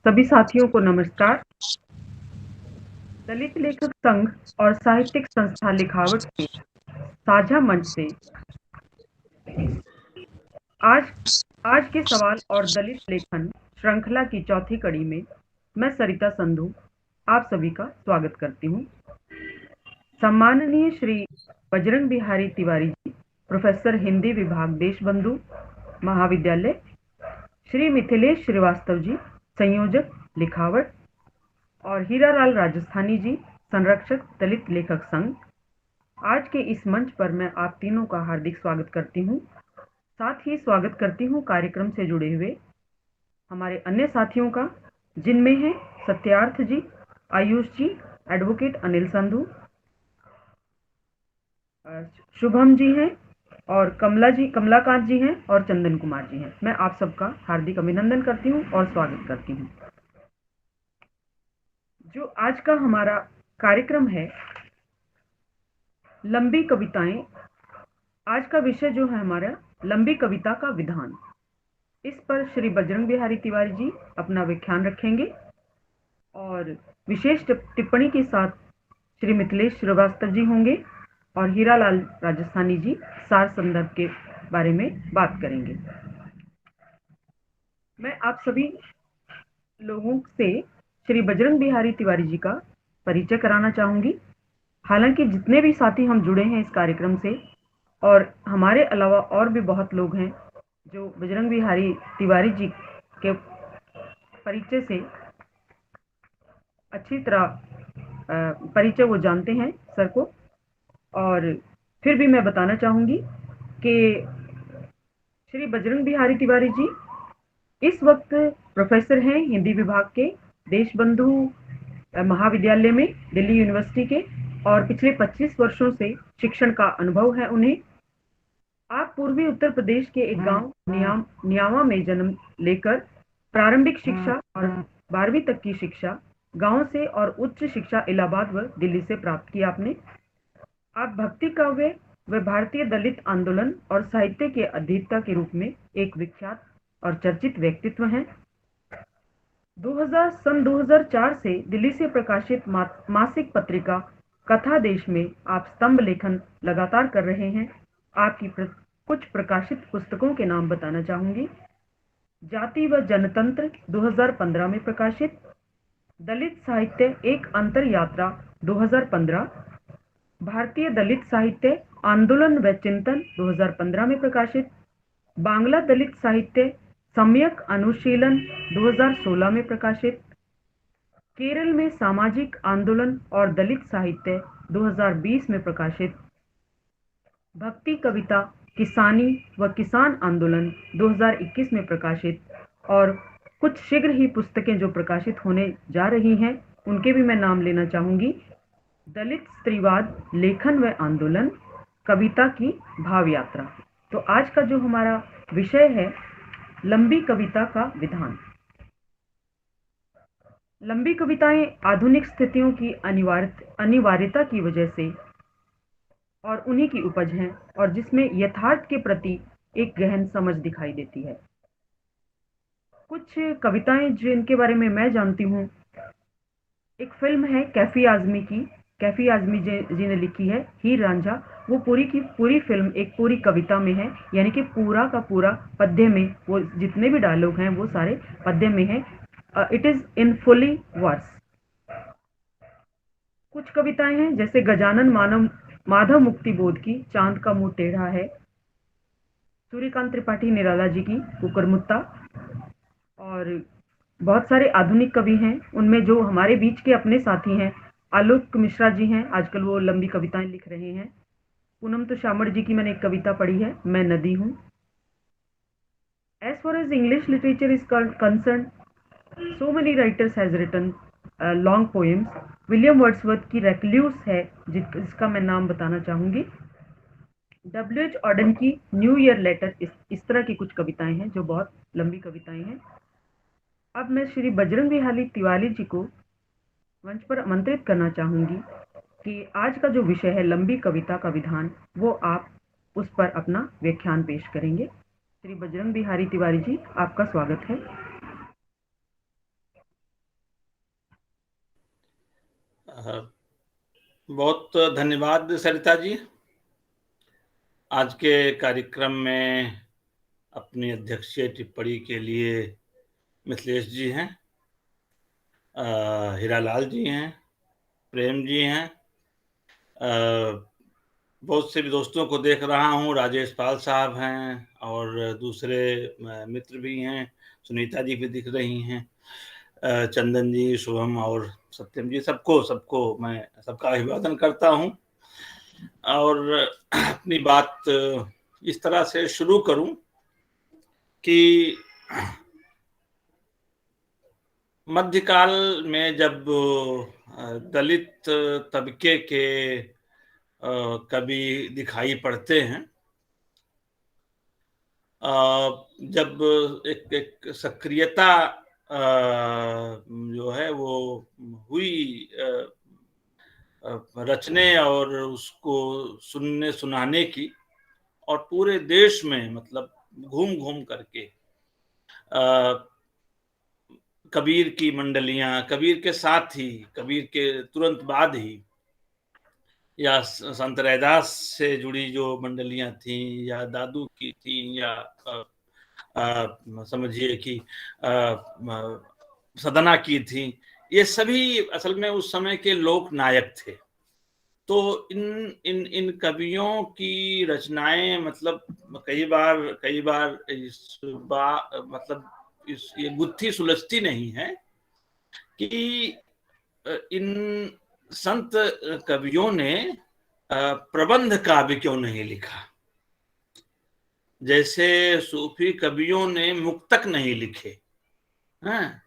सभी साथियों को नमस्कार। दलित लेखक संघ और साहित्यिक संस्था लिखावट के साझा मंच से आज आज के सवाल और दलित लेखन श्रृंखला की चौथी कड़ी में मैं सरिता संधू आप सभी का स्वागत करती हूँ। सम्माननीय श्री बजरंग बिहारी तिवारी जी, प्रोफेसर हिंदी विभाग देशबंधु महाविद्यालय, श्री मिथिलेश श्रीवास्तव जी, संयोजक लिखावट, और हीरालाल राजस्थानी जी, संरक्षक दलित लेखक संघ, आज के इस मंच पर मैं आप तीनों का हार्दिक स्वागत करती हूँ। साथ ही स्वागत करती हूँ कार्यक्रम से जुड़े हुए हमारे अन्य साथियों का, जिनमें हैं सत्यार्थ जी, आयुष जी, एडवोकेट अनिल संधू, शुभम जी हैं, और कमलाकांत जी हैं, और चंदन कुमार जी हैं। मैं आप सबका हार्दिक अभिनंदन करती हूँ और स्वागत करती हूँ। जो आज का हमारा कार्यक्रम है, लंबी कविताएं। आज का विषय जो है हमारा लंबी कविता का विधान। इस पर श्री बजरंग बिहारी तिवारी जी अपना व्याख्यान रखेंगे और विशेष टिप्पणी के साथ श्री मिथिलेश श्रीवास्तव जी होंगे और हीरालाल राजस्थानी जी सार संदर्भ के बारे में बात करेंगे। मैं आप सभी लोगों से श्री बजरंग बिहारी तिवारी जी का परिचय कराना चाहूंगी। हालांकि जितने भी साथी हम जुड़े हैं इस कार्यक्रम से, और हमारे अलावा और भी बहुत लोग हैं जो बजरंग बिहारी तिवारी जी के परिचय से अच्छी तरह परिचय वो जानते हैं सर को, और फिर भी मैं बताना चाहूंगी कि श्री बजरंग बिहारी तिवारी जी इस वक्त प्रोफेसर हैं हिंदी विभाग के देशबंधु महाविद्यालय में, दिल्ली यूनिवर्सिटी के, और पिछले 25 वर्षों से शिक्षण का अनुभव है उन्हें। आप पूर्वी उत्तर प्रदेश के एक गांव नियावा में जन्म लेकर प्रारंभिक शिक्षा और 12वीं तक की शिक्षा गांव से और उच्च शिक्षा इलाहाबाद व दिल्ली से प्राप्त की आपने। आप भक्ति काव्य व भारतीय दलित आंदोलन और साहित्य के अध्येता के रूप में एक विख्यात और चर्चित व्यक्तित्व हैं। 2004 से दिल्ली से प्रकाशित मासिक पत्रिका कथा देश में आप स्तंभ लेखन लगातार कर रहे हैं। आपकी कुछ प्रकाशित पुस्तकों के नाम बताना चाहूंगी। जाति व जनतंत्र 2015 में प्रकाशित, दलित साहित्य एक अंतर यात्रा 2015, भारतीय दलित साहित्य आंदोलन व चिंतन 2015 में प्रकाशित, बांग्ला दलित साहित्य सम्यक अनुशीलन 2016 में प्रकाशित, केरल में सामाजिक आंदोलन और दलित साहित्य 2020 में प्रकाशित, भक्ति कविता किसानी व किसान आंदोलन 2021 में प्रकाशित, और कुछ शीघ्र ही पुस्तकें जो प्रकाशित होने जा रही हैं उनके भी मैं नाम लेना चाहूंगी। दलित स्त्रीवाद लेखन व आंदोलन, कविता की भाव यात्रा। तो आज का जो हमारा विषय है लंबी कविता का विधान। लंबी कविताएं आधुनिक स्थितियों की अनिवार्यता की वजह से और उन्हीं की उपज हैं, और जिसमें यथार्थ के प्रति एक गहन समझ दिखाई देती है। कुछ कविताएं जिनके बारे में मैं जानती हूँ, एक फिल्म है कैफी आजमी की, कैफी आजमी जी ने लिखी है हीर रांझा। वो पूरी की पूरी फिल्म एक पूरी कविता में है, यानी कि पूरा का पूरा पद्य में, वो जितने भी डायलॉग हैं वो सारे पद्य में है। It is in fully verse. कुछ कविताएं हैं जैसे गजानन माधव मुक्ति बोध की चांद का मुंह टेढ़ा है, सूर्यकांत त्रिपाठी निराला जी की कुकरमुत्ता, और बहुत सारे आधुनिक कवि हैं। उनमें जो हमारे बीच के अपने साथी हैं, आलोक मिश्रा जी हैं, आजकल वो लंबी कविताएं लिख रहे हैं। पूनम तो शामड़ जी की मैंने एक कविता पढ़ी है, मैं नदी हूं। As far as English literature is concern, so many writers has written long poems. William Wordsworth की रेक्ल्यूस है जिसका मैं नाम बताना चाहूंगी। W.H. ऑर्डन की न्यू ईयर लेटर, इस तरह की कुछ कविताएं हैं जो बहुत लंबी कविताएं हैं। अब मैं श्री बजरंग बिहारी तिवारी जी को मंच पर आमंत्रित करना चाहूंगी कि आज का जो विषय है लंबी कविता का विधान, वो आप उस पर अपना व्याख्यान पेश करेंगे। श्री बजरंग बिहारी तिवारी जी, आपका स्वागत है। बहुत धन्यवाद सरिता जी। आज के कार्यक्रम में अपनी अध्यक्षीय टिप्पणी के लिए मिथिलेश जी हैं, हीरालाल जी हैं, प्रेम जी हैं, बहुत से भी दोस्तों को देख रहा हूँ, राजेश पाल साहब हैं और दूसरे मित्र भी हैं, सुनीता जी भी दिख रही हैं, चंदन जी, शुभम और सत्यम जी, सबको मैं सबका अभिवादन करता हूँ और अपनी बात इस तरह से शुरू करूं कि मध्यकाल में जब दलित तबके के कवि दिखाई पड़ते हैं, जब एक सक्रियता जो है वो हुई रचने और उसको सुनने सुनाने की, और पूरे देश में मतलब घूम घूम करके कबीर की मंडलियां, कबीर के साथ ही, कबीर के तुरंत बाद ही, या संत रैदास से जुड़ी जो मंडलियां थी, या दादू की थी, या समझिए कि सदना की थी, ये सभी असल में उस समय के लोक नायक थे। तो इन इन इन कवियों की रचनाएं मतलब कई बार मतलब ये गुत्थी सुलझती नहीं है कि इन संत कवियों ने प्रबंध काव्य क्यों नहीं लिखा, जैसे सूफी कवियों ने मुक्तक नहीं लिखे, हैं?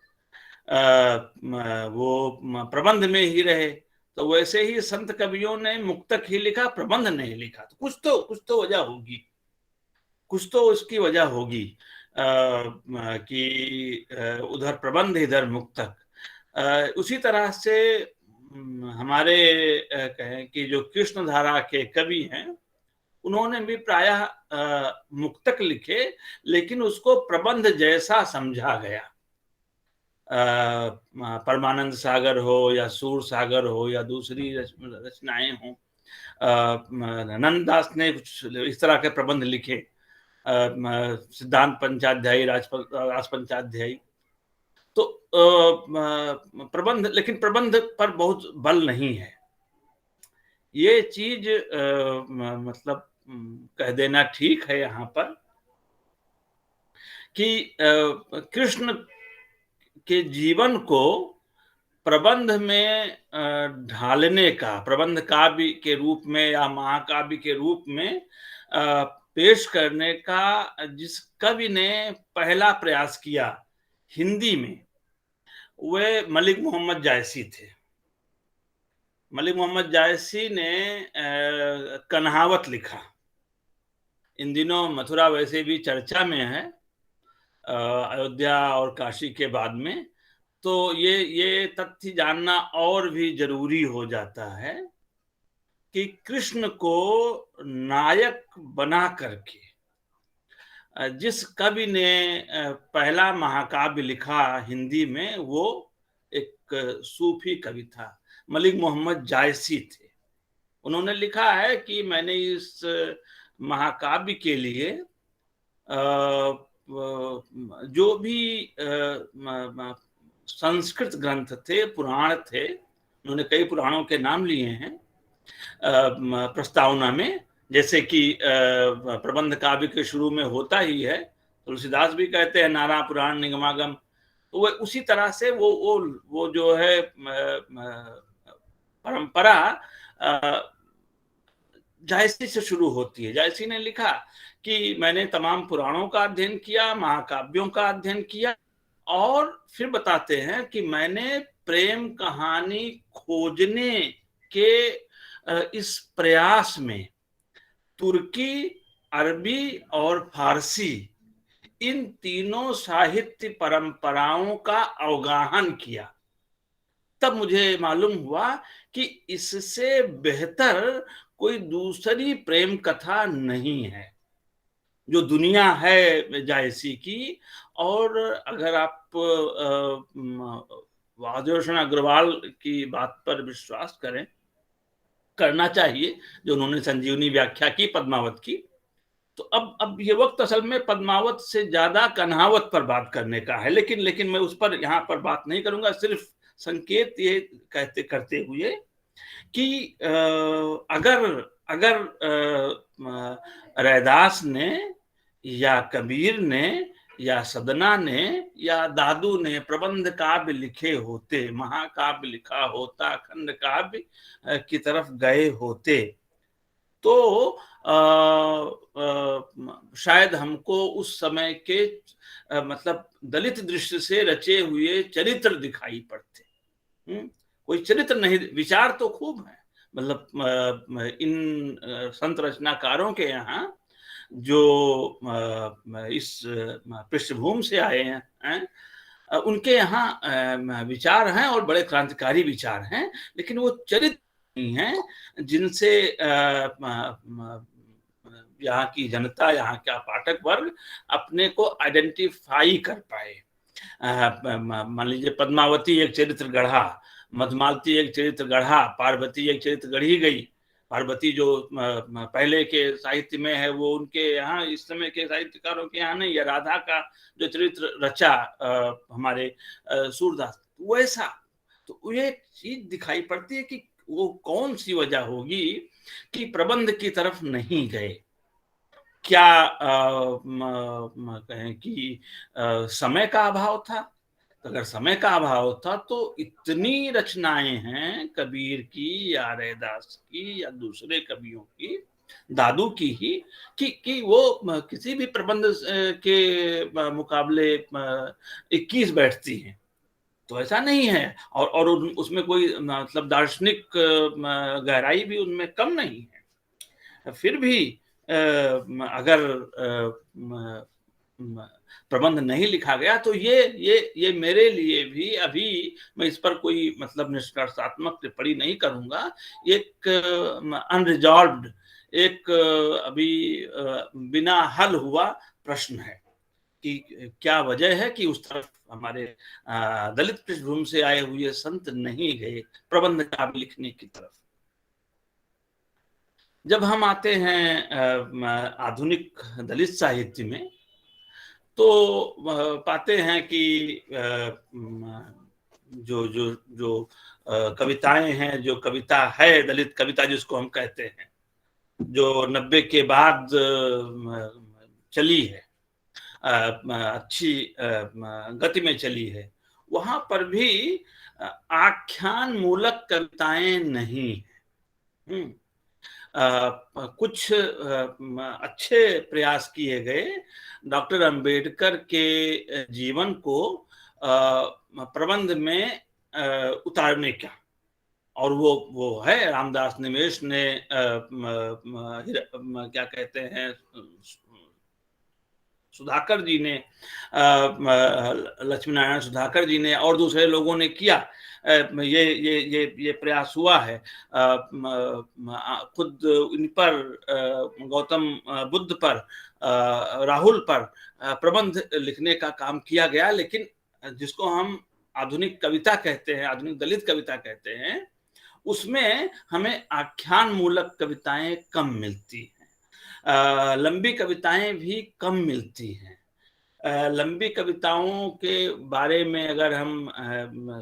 वो प्रबंध में ही रहे, तो वैसे ही संत कवियों ने मुक्तक ही लिखा, प्रबंध नहीं लिखा। तो कुछ तो वजह होगी, कुछ तो उसकी वजह होगी कि उधर प्रबंध इधर मुक्तक। उसी तरह से हमारे कहें कि जो कृष्ण धारा के कवि हैं, उन्होंने भी प्रायः मुक्तक लिखे, लेकिन उसको प्रबंध जैसा समझा गया। परमानंद सागर हो या सूर सागर हो या दूसरी रचनाएं हो, नंददास ने कुछ इस तरह के प्रबंध लिखे, सिद्धांत पंचाध्यायी, राज पंचाध्यायी। तो प्रबंध, लेकिन प्रबंध पर बहुत बल नहीं है। ये चीज मतलब कह देना ठीक है यहाँ पर कि कृष्ण के जीवन को प्रबंध में ढालने का, प्रबंध काव्य के रूप में या महाकाव्य के रूप में पेश करने का जिस कवि ने पहला प्रयास किया हिंदी में, वे मलिक मोहम्मद जायसी थे। मलिक मोहम्मद जायसी ने कन्हावत लिखा। इन दिनों मथुरा वैसे भी चर्चा में है, अयोध्या और काशी के बाद में, तो ये तथ्य जानना और भी जरूरी हो जाता है कि कृष्ण को नायक बना करके जिस कवि ने पहला महाकाव्य लिखा हिंदी में, वो एक सूफी कवि था, मलिक मोहम्मद जायसी थे। उन्होंने लिखा है कि मैंने इस महाकाव्य के लिए जो भी संस्कृत ग्रंथ थे, पुराण थे, उन्होंने कई पुराणों के नाम लिए हैं प्रस्तावना में, जैसे कि प्रबंध काव्य के शुरू में होता ही है, तुलसीदास भी कहते हैं नारा पुराण निगमागम। तो वह उसी तरह से वो जो है परंपरा जायसी से शुरू होती है। जायसी ने लिखा कि मैंने तमाम पुराणों का अध्ययन किया, महाकाव्यों का अध्ययन किया, और फिर बताते हैं कि मैंने प्रेम कहानी खोजने के इस प्रयास में तुर्की, अरबी और फारसी, इन तीनों साहित्य परंपराओं का अवगाहन किया। तब मुझे मालूम हुआ कि इससे बेहतर कोई दूसरी प्रेम कथा नहीं है जो दुनिया है जायसी की। और अगर आप वादुभूषण अग्रवाल की बात पर विश्वास करना चाहिए, जो उन्होंने संजीवनी व्याख्या की पद्मावत की। तो अब ये वक्त असल में पद्मावत से ज्यादा कन्हावत पर बात करने का है, लेकिन मैं उस पर यहाँ पर बात नहीं करूंगा। सिर्फ संकेत ये कहते करते हुए कि अगर अगर रैदास ने या कबीर ने या सदना ने या दादू ने प्रबंध काव्य लिखे होते, महाकाव्य लिखा होता, खंड काव्य की तरफ गए होते, तो शायद हमको उस समय के मतलब दलित दृष्टि से रचे हुए चरित्र दिखाई पड़ते। कोई चरित्र नहीं, विचार तो खूब है। मतलब इन संत रचनाकारों के यहाँ जो इस पृष्ठभूमि से आए हैं, उनके यहाँ विचार हैं और बड़े क्रांतिकारी विचार हैं, लेकिन वो चरित्र नहीं हैं जिनसे यहाँ की जनता, यहाँ का पाठक वर्ग अपने को आइडेंटिफाई कर पाए। मान लीजिए पद्मावती एक चरित्र गढ़ा, मधुमालती एक चरित्र गढ़ा, पार्वती एक चरित्र गढ़ी गई। पार्वती जो पहले के साहित्य में है वो उनके यहाँ, इस समय के साहित्यकारों के यहाँ नहीं है। राधा का जो चरित्र रचा हमारे सूरदास, वैसा तो ये चीज दिखाई पड़ती है कि वो कौन सी वजह होगी कि प्रबंध की तरफ नहीं गए। क्या कहें कि समय का अभाव था? तो अगर समय का अभाव था तो इतनी रचनाएं हैं कबीर की या रैदास की या दूसरे कवियों की, दादू की ही, कि वो किसी भी प्रबंध के मुकाबले 21 बैठती हैं। तो ऐसा नहीं है। और उसमें कोई मतलब दार्शनिक गहराई भी उनमें कम नहीं है। फिर भी अगर प्रबंध नहीं लिखा गया तो ये मेरे लिए भी, अभी मैं इस पर कोई मतलब निष्कर्षात्मक टिप्पणी नहीं करूंगा, एक अनरिजॉल्व्ड, एक अभी बिना हल हुआ प्रश्न है कि क्या वजह है कि उस तरफ हमारे दलित पृष्ठभूमि से आए हुए संत नहीं गए प्रबंध काव्य लिखने की तरफ। जब हम आते हैं आधुनिक दलित साहित्य में, तो पाते हैं कि जो जो जो कविताएं हैं, जो कविता है दलित कविता जिसको हम कहते हैं, जो 90 के बाद चली है, अच्छी गति में चली है, वहां पर भी आख्यान मूलक कविताएं नहीं है। कुछ अच्छे प्रयास किए गए डॉक्टर अंबेडकर के जीवन को प्रबंध में उतारने का, और वो है रामदास निमेश ने क्या कहते हैं, सुधाकर जी ने, लक्ष्मी नारायण सुधाकर जी ने और दूसरे लोगों ने किया। ये प्रयास हुआ है। खुद इन पर, गौतम बुद्ध पर, राहुल पर प्रबंध लिखने का काम किया गया, लेकिन जिसको हम आधुनिक कविता कहते हैं, आधुनिक दलित कविता कहते हैं, उसमें हमें आख्यान मूलक कविताएं कम मिलती हैं। लंबी कविताएं भी कम मिलती हैं। लंबी कविताओं के बारे में अगर हम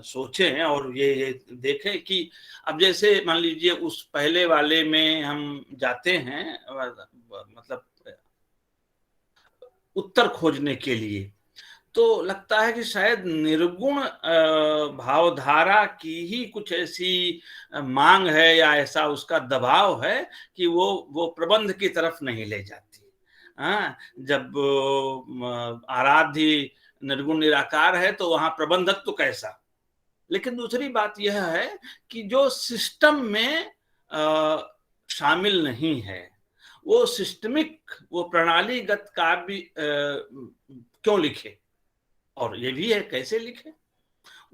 सोचें और ये देखें कि अब जैसे मान लीजिए उस पहले वाले में हम जाते हैं, मतलब उत्तर खोजने के लिए, तो लगता है कि शायद निर्गुण भावधारा की ही कुछ ऐसी मांग है या ऐसा उसका दबाव है कि वो प्रबंध की तरफ नहीं ले जाती। जब आराध्य निर्गुण निराकार है तो वहां प्रबंधक तो कैसा। लेकिन दूसरी बात यह है कि जो सिस्टम में शामिल नहीं है, वो सिस्टमिक, वो प्रणालीगत काव्य क्यों लिखे, और ये भी है कैसे लिखे,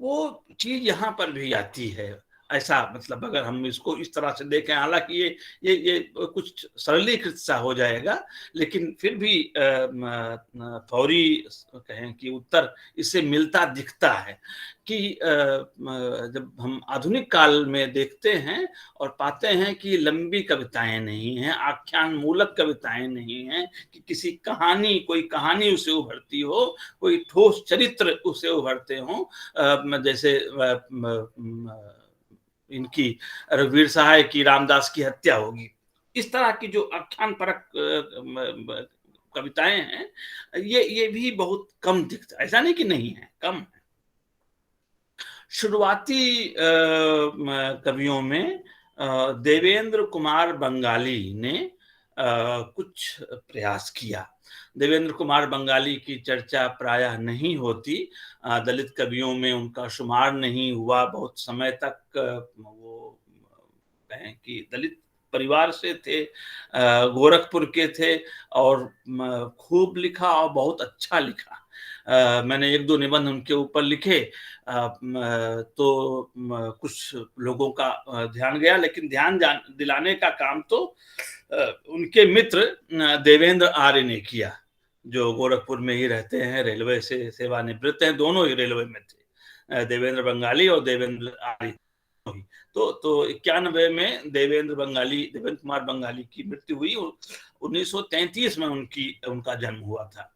वो चीज यहाँ पर भी आती है। ऐसा मतलब अगर हम इसको इस तरह से देखें, हालांकि ये कुछ सरलीकृत सा हो जाएगा, लेकिन फिर भी फौरी कहें कि उत्तर इससे मिलता दिखता है कि जब हम आधुनिक काल में देखते हैं और पाते हैं कि लंबी कविताएं नहीं हैं, आख्यान मूलक कविताएं नहीं हैं, कि किसी कहानी, कोई कहानी उसे उभरती हो, कोई ठोस चरित्र उसे उभरते हो, जैसे इनकी रघुवीर सहाय की रामदास की हत्या होगी, इस तरह की जो आख्यान परक कविताएं हैं, ये भी बहुत कम दिखता, ऐसा नहीं कि नहीं है, कम है। शुरुआती कवियों में देवेंद्र कुमार बंगाली ने कुछ प्रयास किया। देवेंद्र कुमार बंगाली की चर्चा प्रायः नहीं होती, दलित कवियों में उनका शुमार नहीं हुआ बहुत समय तक। वो कहें कि दलित परिवार से थे, गोरखपुर के थे, और खूब लिखा और बहुत अच्छा लिखा। मैंने एक दो निबंध उनके ऊपर लिखे, तो कुछ लोगों का ध्यान गया, लेकिन ध्यान दिलाने का काम तो उनके मित्र देवेंद्र आर्य ने किया, जो गोरखपुर में ही रहते हैं, रेलवे से सेवानिवृत्त हैं, दोनों ही रेलवे में थे, देवेंद्र बंगाली और देवेंद्र आर्य। तो 91 में देवेंद्र कुमार बंगाली की मृत्यु हुई, 1933 में उनका जन्म हुआ था।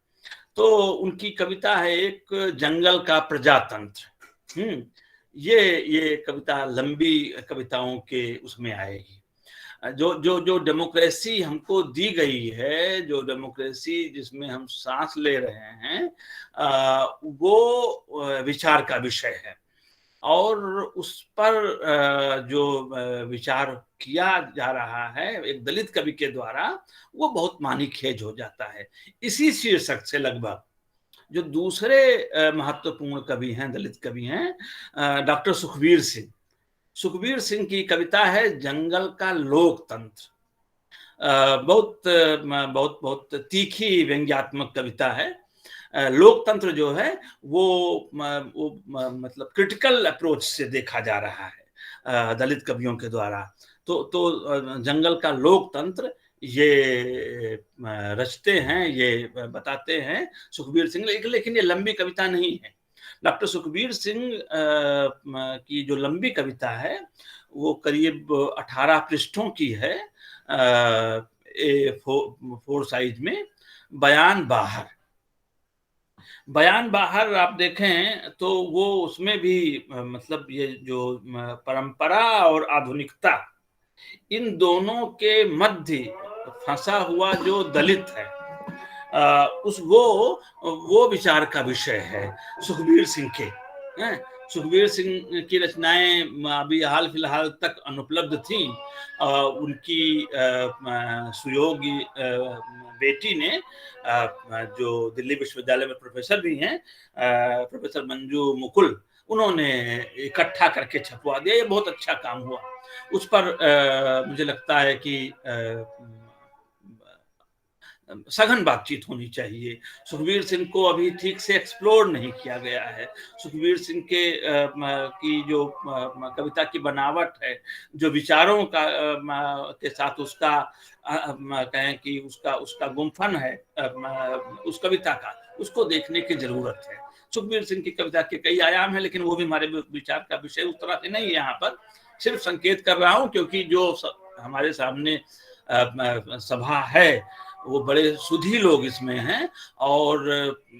तो उनकी कविता है एक जंगल का प्रजातंत्र। ये कविता लंबी कविताओं के उसमें आएगी। जो डेमोक्रेसी हमको दी गई है, जो डेमोक्रेसी जिसमें हम सांस ले रहे हैं, वो विचार का विषय है, और उस पर जो विचार किया जा रहा है एक दलित कवि के द्वारा, वो बहुत मानीखेज हो जाता है। इसी शीर्षक से लगभग जो दूसरे महत्वपूर्ण कवि हैं, दलित कवि हैं, डॉक्टर सुखबीर सिंह की कविता है जंगल का लोकतंत्र। बहुत बहुत बहुत तीखी व्यंग्यात्मक कविता है। लोकतंत्र जो है वो मतलब क्रिटिकल अप्रोच से देखा जा रहा है दलित कवियों के द्वारा। तो जंगल का लोकतंत्र ये रचते हैं, ये बताते हैं सुखबीर सिंह, लेकिन ये लंबी कविता नहीं है। डॉक्टर सुखबीर सिंह की जो लंबी कविता है वो करीब 18 पृष्ठों की है, A4 साइज में। बयान बाहर आप देखें तो वो उसमें भी मतलब ये जो परंपरा और आधुनिकता, इन दोनों के मध्य फंसा हुआ जो दलित है, वो विचार का विषय है सुखबीर सिंह के। सुखबीर सिंह की रचनाएं अभी हाल फिलहाल तक अनुपलब्ध थी। उनकी सुयोगी बेटी ने, जो दिल्ली विश्वविद्यालय में प्रोफेसर भी हैं, प्रोफेसर मंजू मुकुल, उन्होंने इकट्ठा करके छपवा दिया। ये बहुत अच्छा काम हुआ। उस पर मुझे लगता है कि सघन बातचीत होनी चाहिए। सुखबीर सिंह को अभी ठीक से एक्सप्लोर नहीं किया गया है। सुखबीर सिंह की जो कविता की बनावट है, जो विचारों का के साथ उसका कहें कि उसका गुम्फन है उस कविता का, उसको देखने की जरूरत है। सुखबीर सिंह की कविता के कई आयाम हैं, लेकिन वो भी हमारे विचार का विषय उस तरह से नहीं है। यहाँ पर सिर्फ संकेत कर रहा हूँ, क्योंकि जो हमारे सामने सभा है वो बड़े सुधी लोग इसमें हैं, और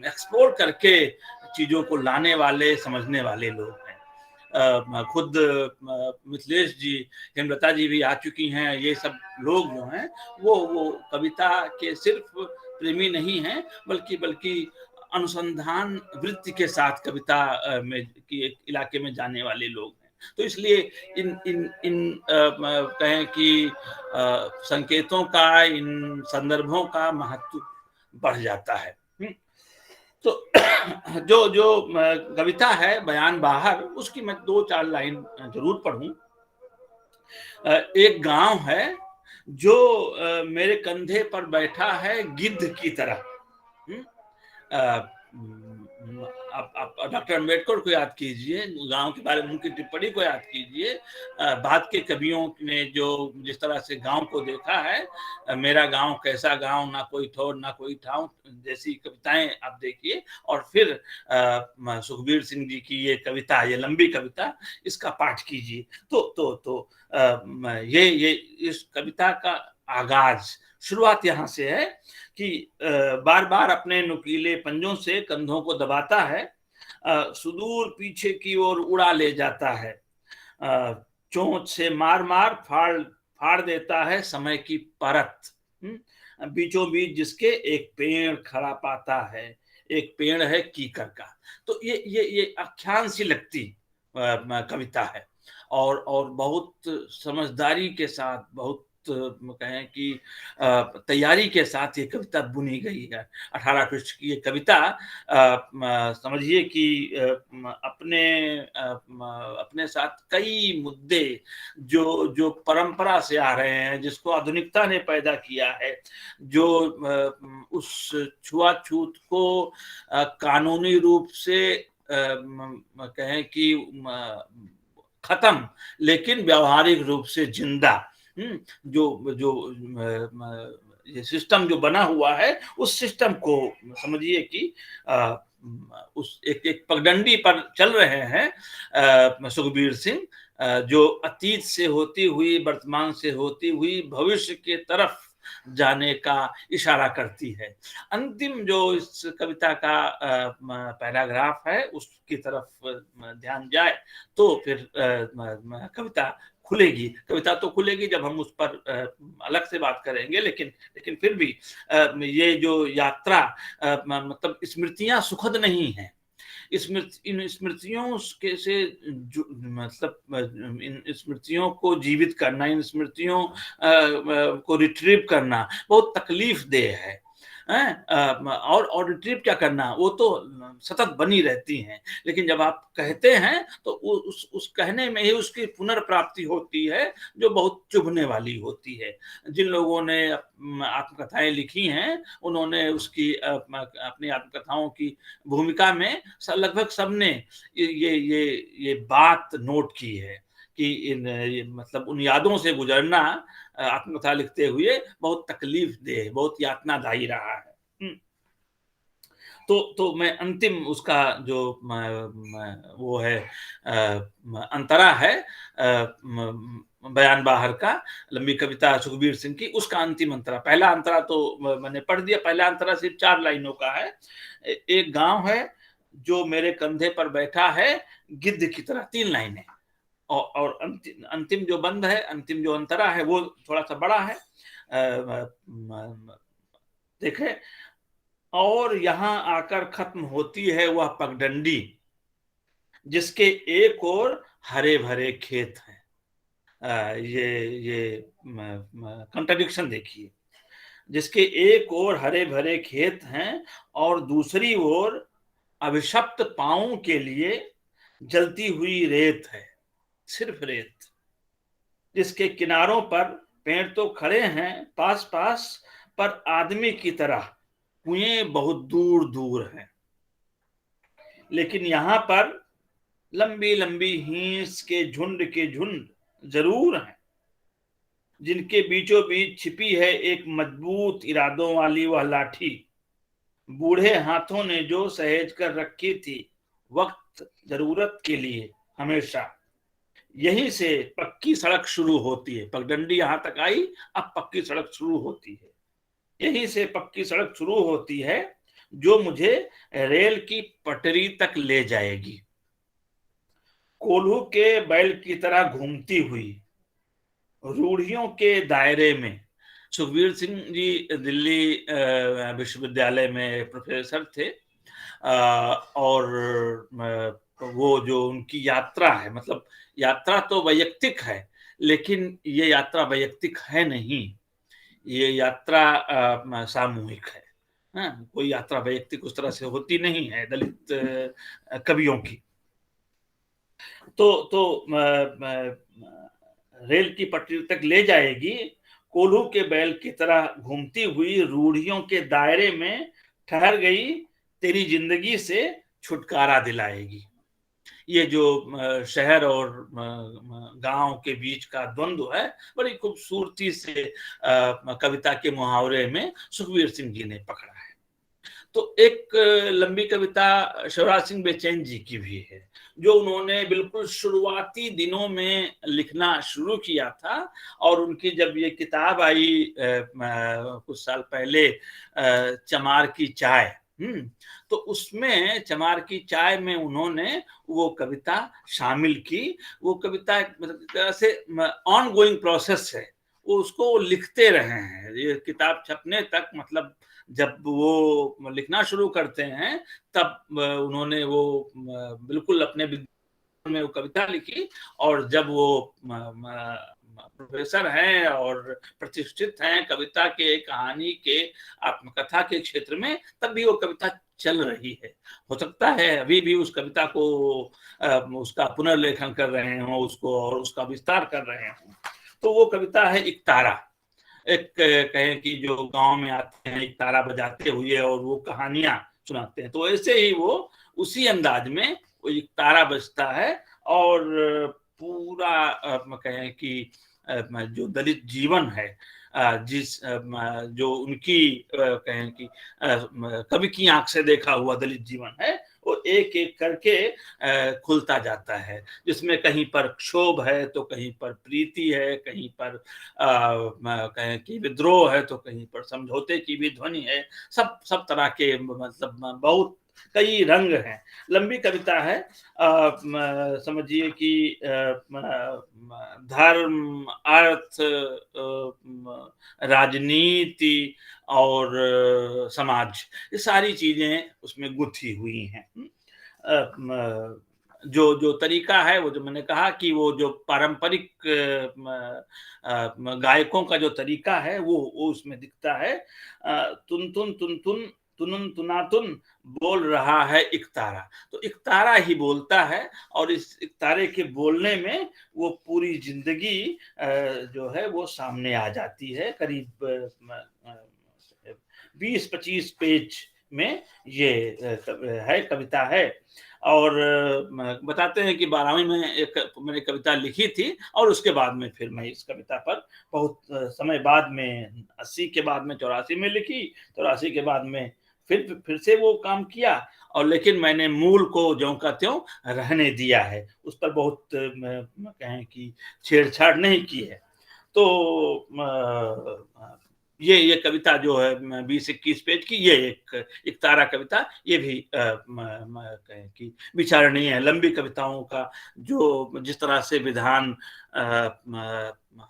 एक्सप्लोर करके चीजों को लाने वाले, समझने वाले लोग हैं। खुद मिथिलेश जी, हेमलता जी भी आ चुकी हैं। ये सब लोग जो हैं वो कविता के सिर्फ प्रेमी नहीं हैं, बल्कि अनुसंधान वृत्ति के साथ कविता में की इलाके में जाने वाले लोग हैं। तो इसलिए इन कहें कि संकेतों का, इन संदर्भों का महत्व बढ़ जाता है। तो जो कविता है बयान बाहर, उसकी मैं 2-4 लाइन जरूर पढ़ूं। एक गांव है जो मेरे कंधे पर बैठा है गिद्ध की तरह। आप डॉक्टर अम्बेडकर को याद कीजिए, गांव के बारे में उनकी टिप्पणी को याद कीजिए। बाद के कवियों ने जो जिस तरह से गांव को देखा है, मेरा गांव कैसा गांव, ना कोई ठोर ना कोई ठाव जैसी कविताएं आप देखिए। और फिर सुखबीर सिंह जी की ये कविता, ये लंबी कविता, इसका पाठ कीजिए। तो ये इस कविता का आगाज, शुरुआत यहाँ से है कि बार बार अपने नुकीले पंजों से कंधों को दबाता है, सुदूर पीछे की ओर उड़ा ले जाता है, चोंच से मार मार फाड़ देता है समय की परत, बीचों बीच जिसके एक पेड़ खड़ा पाता है, एक पेड़ है कीकर का। तो ये आख्यान सी लगती कविता है, और बहुत समझदारी के साथ, बहुत कहें कि तैयारी के साथ ये कविता बुनी गई है। 18 पृष्ठ की ये कविता समझिए कि अपने साथ कई मुद्दे जो परंपरा से आ रहे हैं, जिसको आधुनिकता ने पैदा किया है, जो उस छुआछूत को कानूनी रूप से कहें कि खत्म, लेकिन व्यावहारिक रूप से जिंदा, जो ये सिस्टम जो बना हुआ है, उस सिस्टम को समझिए कि उस एक पगडंडी पर चल रहे हैं सुखबीर सिंह, जो अतीत से होती हुई, वर्तमान से होती हुई भविष्य के तरफ जाने का इशारा करती है। अंतिम जो इस कविता का पैराग्राफ है, उसकी तरफ ध्यान जाए तो फिर कविता खुलेगी। कविता तो खुलेगी जब हम उस पर अलग से बात करेंगे, लेकिन फिर भी ये जो यात्रा, मतलब स्मृतियां सुखद नहीं है। इन स्मृतियों के से मतलब इन स्मृतियों को जीवित करना, इन स्मृतियों को रिट्रीव करना बहुत तकलीफ देह है। और रिट्रीव क्या करना, वो तो सतत बनी रहती हैं, लेकिन जब आप कहते हैं तो उस कहने में ही उसकी पुनर्प्राप्ति होती है, जो बहुत चुभने वाली होती है। जिन लोगों ने आत्मकथाएं लिखी हैं, उन्होंने उसकी अपनी आत्मकथाओं की भूमिका में लगभग सबने ये बात नोट की है कि मतलब उन यादों से गुजरना आत्मकथा लिखते हुए बहुत तकलीफ दे, बहुत यातनादायी रहा है। तो मैं अंतिम उसका जो वो है अंतरा है, बयान बाहर का, लंबी कविता सुखबीर सिंह की, उसका अंतिम अंतरा, पहला अंतरा तो मैंने पढ़ दिया। पहला अंतरा सिर्फ 4 लाइनों का है। एक गांव है जो मेरे कंधे पर बैठा है गिद्ध की तरह, 3 लाइनें। और अंतिम जो बंद है, अंतिम जो अंतरा है, वो थोड़ा सा बड़ा है। देखें, और यहां आकर खत्म होती है वह पगडंडी, जिसके एक ओर हरे भरे खेत हैं। ये कंट्राडिक्शन देखिए, जिसके एक ओर हरे भरे खेत हैं और दूसरी ओर अभिशप्त पांवों के लिए जलती हुई रेत है, सिर्फ रेत, जिसके किनारों पर पेड़ तो खड़े हैं पास पास, पर आदमी की तरह कुएं बहुत दूर दूर हैं। लेकिन यहां पर लंबी लंबी हींस के झुंड जरूर हैं, जिनके बीचों बीच छिपी है एक मजबूत इरादों वाली वह लाठी, बूढ़े हाथों ने जो सहेज कर रखी थी वक्त जरूरत के लिए हमेशा। यहीं से पक्की सड़क शुरू होती है, पगडंडी यहां तक आई, अब पक्की सड़क शुरू होती है। यहीं से पक्की सड़क शुरू होती है जो मुझे रेल की पटरी तक ले जाएगी, कोल्हू के बैल की तरह घूमती हुई रूढ़ियों के दायरे में। सुखबीर सिंह जी दिल्ली विश्वविद्यालय में प्रोफेसर थे, और वो जो उनकी यात्रा है, मतलब यात्रा तो वैयक्तिक है, लेकिन ये यात्रा वैयक्तिक है नहीं, ये यात्रा सामूहिक है। कोई यात्रा वैयक्तिक उस तरह से होती नहीं है दलित कवियों की। तो रेल की पटरी तक ले जाएगी, कोल्हू के बैल की तरह घूमती हुई रूढ़ियों के दायरे में ठहर गई तेरी जिंदगी से छुटकारा दिलाएगी। ये जो शहर और गांव के बीच का द्वंद्व है, बड़ी खूबसूरती से कविता के मुहावरे में सुखवीर सिंह जी ने पकड़ा है। तो एक लंबी कविता शिवराज सिंह बेचैन जी की भी है, जो उन्होंने बिल्कुल शुरुआती दिनों में लिखना शुरू किया था, और उनकी जब ये किताब आई कुछ साल पहले, चमार की चाय, तो उसमें चमार की चाय में उन्होंने वो कविता शामिल की। वो कविता मतलब तरह से ऑन गोइंग प्रोसेस है, वो उसको लिखते रहे हैं ये किताब छपने तक। मतलब जब वो लिखना शुरू करते हैं तब उन्होंने वो बिल्कुल अपने में वो कविता लिखी, और जब वो प्रोफेसर हैं और प्रतिष्ठित हैं कविता के, कहानी के, आत्मकथा के क्षेत्र में, तब भी वो कविता चल रही है। हो सकता है अभी भी उस कविता को उसका पुनर्लेखन कर रहे हों उसको, और उसका विस्तार कर रहे हों। तो वो कविता है एक तारा। एक कहें कि जो गांव में आते हैं एक तारा बजाते हुए और वो कहानियां सुनाते हैं, तो ऐसे ही वो उसी अंदाज में वो एक तारा बजता है, और पूरा कहें कि जो दलित जीवन है, जिस जो उनकी कहें कि कवि की आंख से देखा हुआ दलित जीवन है, वो एक एक करके खुलता जाता है, जिसमें कहीं पर क्षोभ है तो कहीं पर प्रीति है, कहीं पर कहें कि विद्रोह है, तो कहीं पर समझौते की भी ध्वनि है। सब तरह के मतलब बहुत कई रंग हैं। लंबी कविता है, समझिए कि धर्म, अर्थ, राजनीति और समाज, ये सारी चीजें उसमें गुथी हुई हैं। जो जो तरीका है, वो जो मैंने कहा कि वो जो पारंपरिक गायकों का जो तरीका है वो उसमें दिखता है। तुन तुन तुन तुन तुनुन तुनातुन बोल रहा है एक तारा, तो एक तारा ही बोलता है, और इस एक तारे के बोलने में वो पूरी जिंदगी जो है वो सामने आ जाती है। करीब 20-25 पेज में ये है, कविता है। और बताते हैं कि 12वीं में एक मैंने कविता लिखी थी, और उसके बाद में फिर मैं इस कविता पर बहुत समय बाद में 80 के बाद में 84 में लिखी, 84 के बाद में फिर से वो काम किया, और लेकिन मैंने मूल को ज्यों का त्यों रहने दिया है, उस पर बहुत कहें कि छेड़छाड़ नहीं की है। तो ये कविता जो है 20-21 पेज की, ये एक तारा कविता, ये भी कहें कि विचारणीय है। लंबी कविताओं का जो जिस तरह से विधान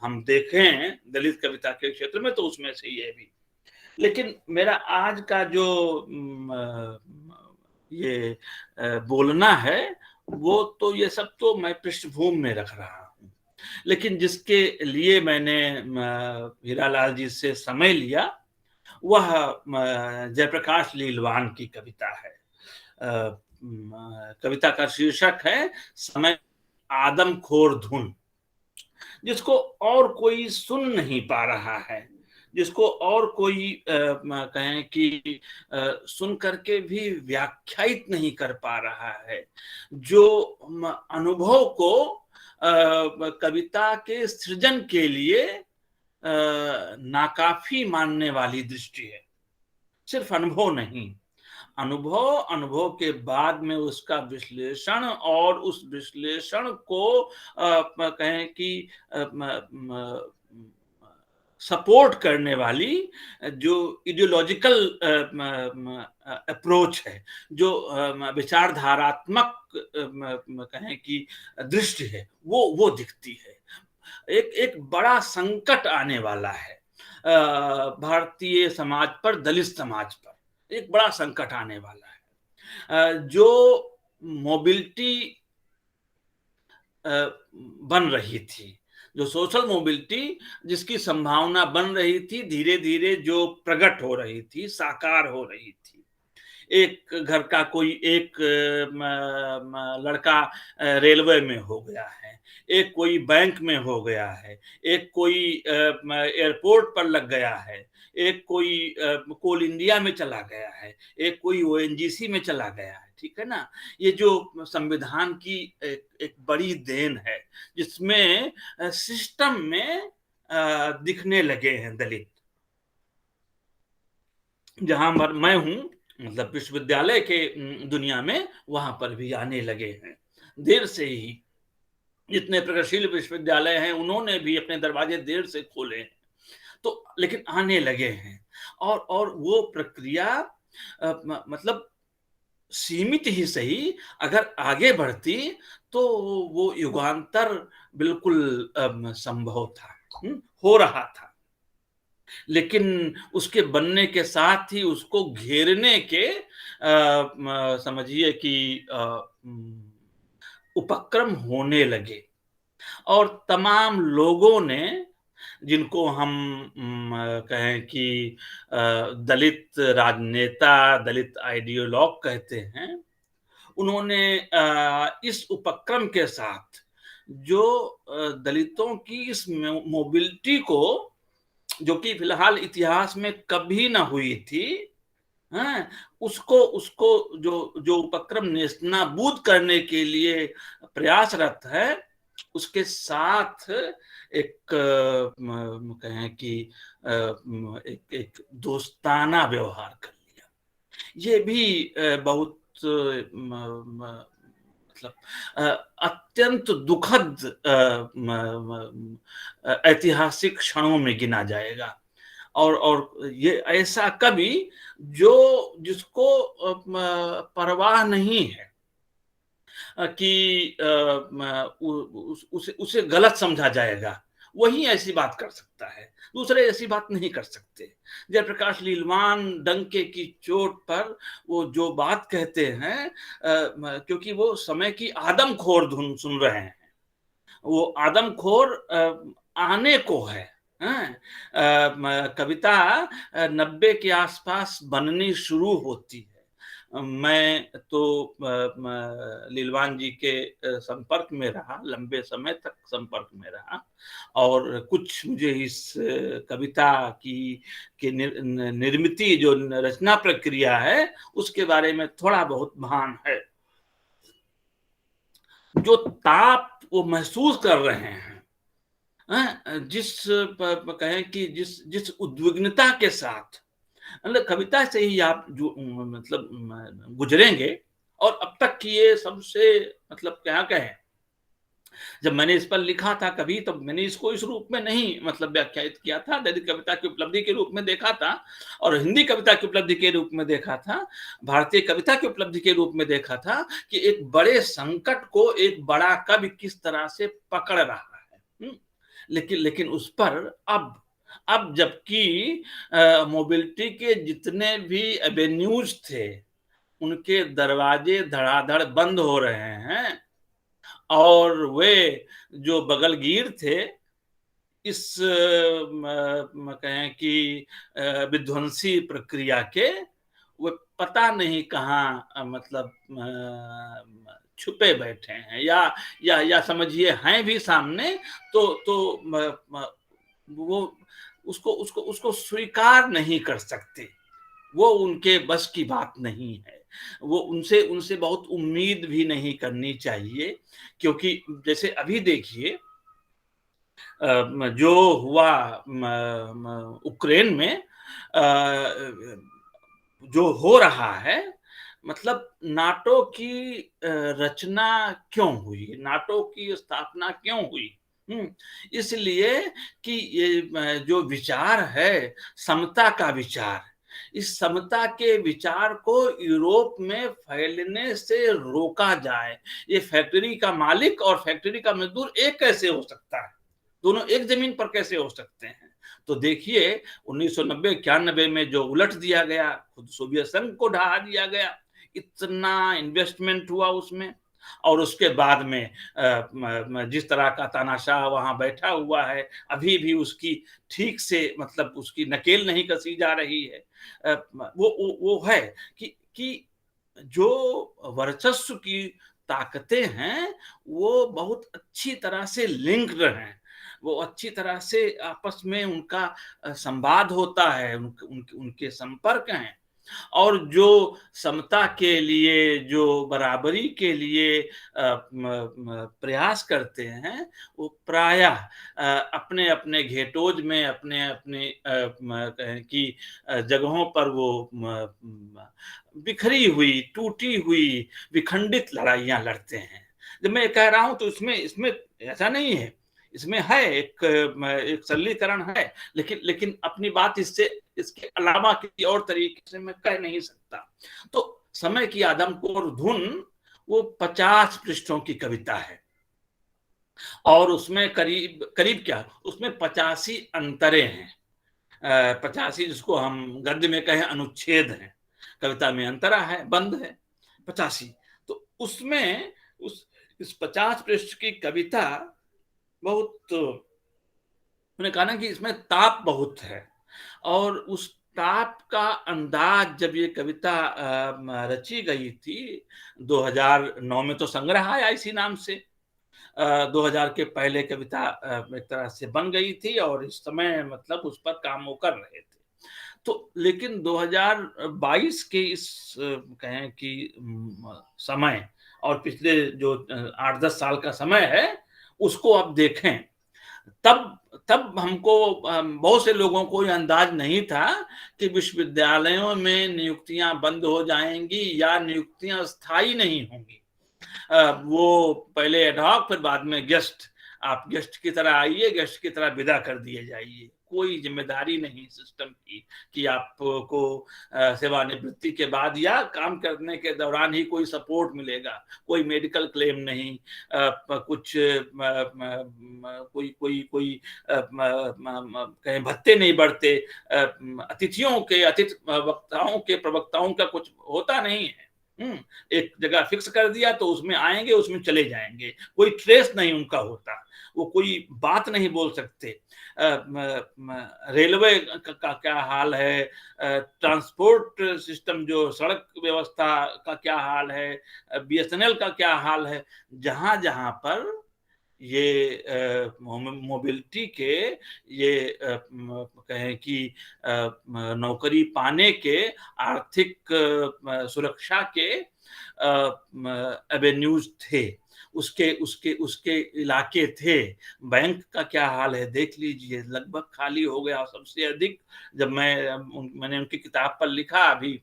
हम देखें दलित कविता के क्षेत्र में, तो उसमें से ये भी। लेकिन मेरा आज का जो ये बोलना है, वो तो ये सब तो मैं पृष्ठभूमि में रख रहा हूँ, लेकिन जिसके लिए मैंने हीरालाल जी से समय लिया, वह जयप्रकाश लीलवान की कविता है। कविता का शीर्षक है समय आदमखोर धुन, जिसको और कोई सुन नहीं पा रहा है, जिसको और कोई कहें कि सुन करके भी व्याख्यायित नहीं कर पा रहा है, जो अनुभव को कविता के सृजन के लिए नाकाफी मानने वाली दृष्टि है। सिर्फ अनुभव नहीं, अनुभव के बाद में उसका विश्लेषण, और उस विश्लेषण को कहें कि सपोर्ट करने वाली जो इडियोलॉजिकल अप्रोच है, जो विचारधारात्मक कहें कि दृष्टि है, वो दिखती है। एक बड़ा संकट आने वाला है भारतीय समाज पर, दलित समाज पर एक बड़ा संकट आने वाला है। जो मोबिलिटी बन रही थी, जो सोशल मोबिलिटी जिसकी संभावना बन रही थी, धीरे धीरे जो प्रकट हो रही थी, साकार हो रही थी, एक घर का कोई एक लड़का रेलवे में हो गया है, एक कोई बैंक में हो गया है, एक कोई एयरपोर्ट पर लग गया है, एक कोई कोल इंडिया में चला गया है, एक कोई ओएनजीसी में चला गया है। ठीक है ना। ये जो संविधान की एक बड़ी देन है, जिसमें सिस्टम में दिखने लगे हैं दलित। जहां मैं हूं, मतलब विश्वविद्यालय के दुनिया में, वहां पर भी आने लगे हैं देर से ही। जितने प्रगतिशील विश्वविद्यालय हैं उन्होंने भी अपने दरवाजे देर से खोले हैं, तो लेकिन आने लगे हैं। और वो प्रक्रिया मतलब सीमित ही सही, अगर आगे बढ़ती तो वो युगांतर बिल्कुल संभव था, हो रहा था। लेकिन उसके बनने के साथ ही उसको घेरने के समझिए कि उपक्रम होने लगे, और तमाम लोगों ने, जिनको हम कहें कि दलित राजनेता, दलित आइडियोलॉग कहते हैं, उन्होंने इस उपक्रम के साथ जो दलितों की इस मोबिलिटी को, जो कि फिलहाल इतिहास में कभी ना हुई थी, हैं, उसको उसको जो जो उपक्रम नेस्तनाबूद करने के लिए प्रयासरत है, उसके साथ एक कहें कि एक दोस्ताना व्यवहार कर लिया। ये भी बहुत मतलब अत्यंत दुखद ऐतिहासिक क्षणों में गिना जाएगा। और ये ऐसा कवि जिसको परवाह नहीं है कि उसे गलत समझा जाएगा, वही ऐसी बात कर सकता है, दूसरे ऐसी बात नहीं कर सकते। जयप्रकाश लीलवान डंके की चोट पर वो जो बात कहते हैं, क्योंकि वो समय की आदमखोर धुन सुन रहे हैं, वो आदमखोर आने को है। कविता 90 के आसपास बननी शुरू होती है। मैं तो लीलवान जी के संपर्क में रहा, लंबे समय तक संपर्क में रहा, और कुछ मुझे इस कविता की निर्मिति, जो रचना प्रक्रिया है, उसके बारे में थोड़ा बहुत भान है। जो ताप वो महसूस कर रहे हैं, जिस कहें कि जिस उद्विग्नता के साथ, मतलब कविता से ही आप जो मतलब गुजरेंगे, और अब तक की ये सबसे मतलब क्या कहें, जब मैंने इस पर लिखा था कभी, तब मैंने इसको इस रूप में नहीं मतलब व्याख्यायित किया था, दलित कविता की उपलब्धि के रूप में देखा था, और हिंदी कविता की उपलब्धि के रूप में देखा था, भारतीय कविता की उपलब्धि के रूप में देखा था, कि एक बड़े संकट को एक बड़ा कवि किस तरह से पकड़ रहा है। लेकिन उस पर अब जबकि मोबिलिटी के जितने भी एवेन्यूज थे, उनके दरवाजे धड़ाधड़ बंद हो रहे हैं, और वे जो बगलगीर थे इस कहें कि विध्वंसी प्रक्रिया के, वो पता नहीं कहाँ मतलब छुपे बैठे हैं, या समझिए हैं भी सामने, तो वो उसको स्वीकार नहीं कर सकते। वो उनके बस की बात नहीं है। वो उनसे बहुत उम्मीद भी नहीं करनी चाहिए, क्योंकि जैसे अभी देखिए जो हुआ यूक्रेन में, जो हो रहा है, मतलब नाटो की रचना क्यों हुई, नाटो की स्थापना क्यों हुई? इसलिए कि ये जो विचार है, समता का विचार, इस समता के विचार को यूरोप में फैलने से रोका जाए। ये फैक्ट्री का मालिक और फैक्ट्री का मजदूर एक कैसे हो सकता है? दोनों एक जमीन पर कैसे हो सकते हैं? तो देखिए 1990-91 में जो उलट दिया गया, खुद सोवियत संघ को ढहा दिया गया, इतना इन्वेस्टमेंट हुआ उसमें, और उसके बाद में जिस तरह का तानाशाह वहां बैठा हुआ है, अभी भी उसकी ठीक से मतलब उसकी नकेल नहीं कसी जा रही है। वो है कि जो वर्चस्व की ताकतें हैं वो बहुत अच्छी तरह से लिंक्ड हैं, वो अच्छी तरह से आपस में उनका संवाद होता है, उनके संपर्क हैं। और जो समता के लिए, जो बराबरी के लिए प्रयास करते हैं, वो प्रायः अपने अपने घेटोज में, अपने अपने कहें कि जगहों पर वो बिखरी हुई, टूटी हुई, विखंडित लड़ाइयां लड़ते हैं। जब मैं कह रहा हूं तो इसमें इसमें ऐसा नहीं है, इसमें है एक सरलीकरण है, लेकिन लेकिन अपनी बात इससे, इसके अलावा किसी और तरीके से मैं कह नहीं सकता। तो समय की आदमखोर धुन वो 50 पृष्ठों की कविता है और उसमें करीब करीब क्या, उसमें 85 अंतरे हैं। 85 जिसको हम गद्य में कहें अनुच्छेद हैं, कविता में अंतरा है, बंद है 85। तो उसमें इस 50 पृष्ठ की कविता बहुत, मैंने कहा ना कि इसमें ताप बहुत है, और उस ताप का अंदाज, जब ये कविता रची गई थी 2009 में, तो संग्रह आया इसी नाम से। 2000 के पहले कविता एक तरह से बन गई थी और इस समय मतलब उस पर काम वो कर रहे थे। तो लेकिन 2022 के इस कहें कि समय और पिछले जो 8-10 साल का समय है उसको आप देखें, तब तब हमको, बहुत से लोगों को यह अंदाज नहीं था कि विश्वविद्यालयों में नियुक्तियां बंद हो जाएंगी या नियुक्तियां स्थायी नहीं होंगी। वो पहले एडहॉक, फिर बाद में गेस्ट, आप गेस्ट की तरह आइए, गेस्ट की तरह विदा कर दिए जाइए। कोई जिम्मेदारी नहीं सिस्टम की कि आपको सेवानिवृत्ति के बाद या काम करने के दौरान ही कोई सपोर्ट मिलेगा, कोई मेडिकल क्लेम नहीं, कुछ कोई कोई कोई कहीं भत्ते नहीं बढ़ते, अतिथियों के, अतिथि वक्ताओं के, प्रवक्ताओं का कुछ होता नहीं है। एक जगह फिक्स कर दिया तो उसमें आएंगे, उसमें चले जाएंगे, कोई ट्रेस नहीं उनका होता, वो कोई बात नहीं बोल सकते। रेलवे का क्या हाल है, ट्रांसपोर्ट सिस्टम, जो सड़क व्यवस्था का क्या हाल है, बीएसएनएल का क्या हाल है, जहां जहां पर ये मोबिलिटी के, ये कहें कि नौकरी पाने के, आर्थिक सुरक्षा के एवेन्यूज थे, उसके उसके उसके इलाके थे। बैंक का क्या हाल है देख लीजिए, लगभग खाली हो गया। सबसे अधिक जब मैंने उनकी किताब पर लिखा, अभी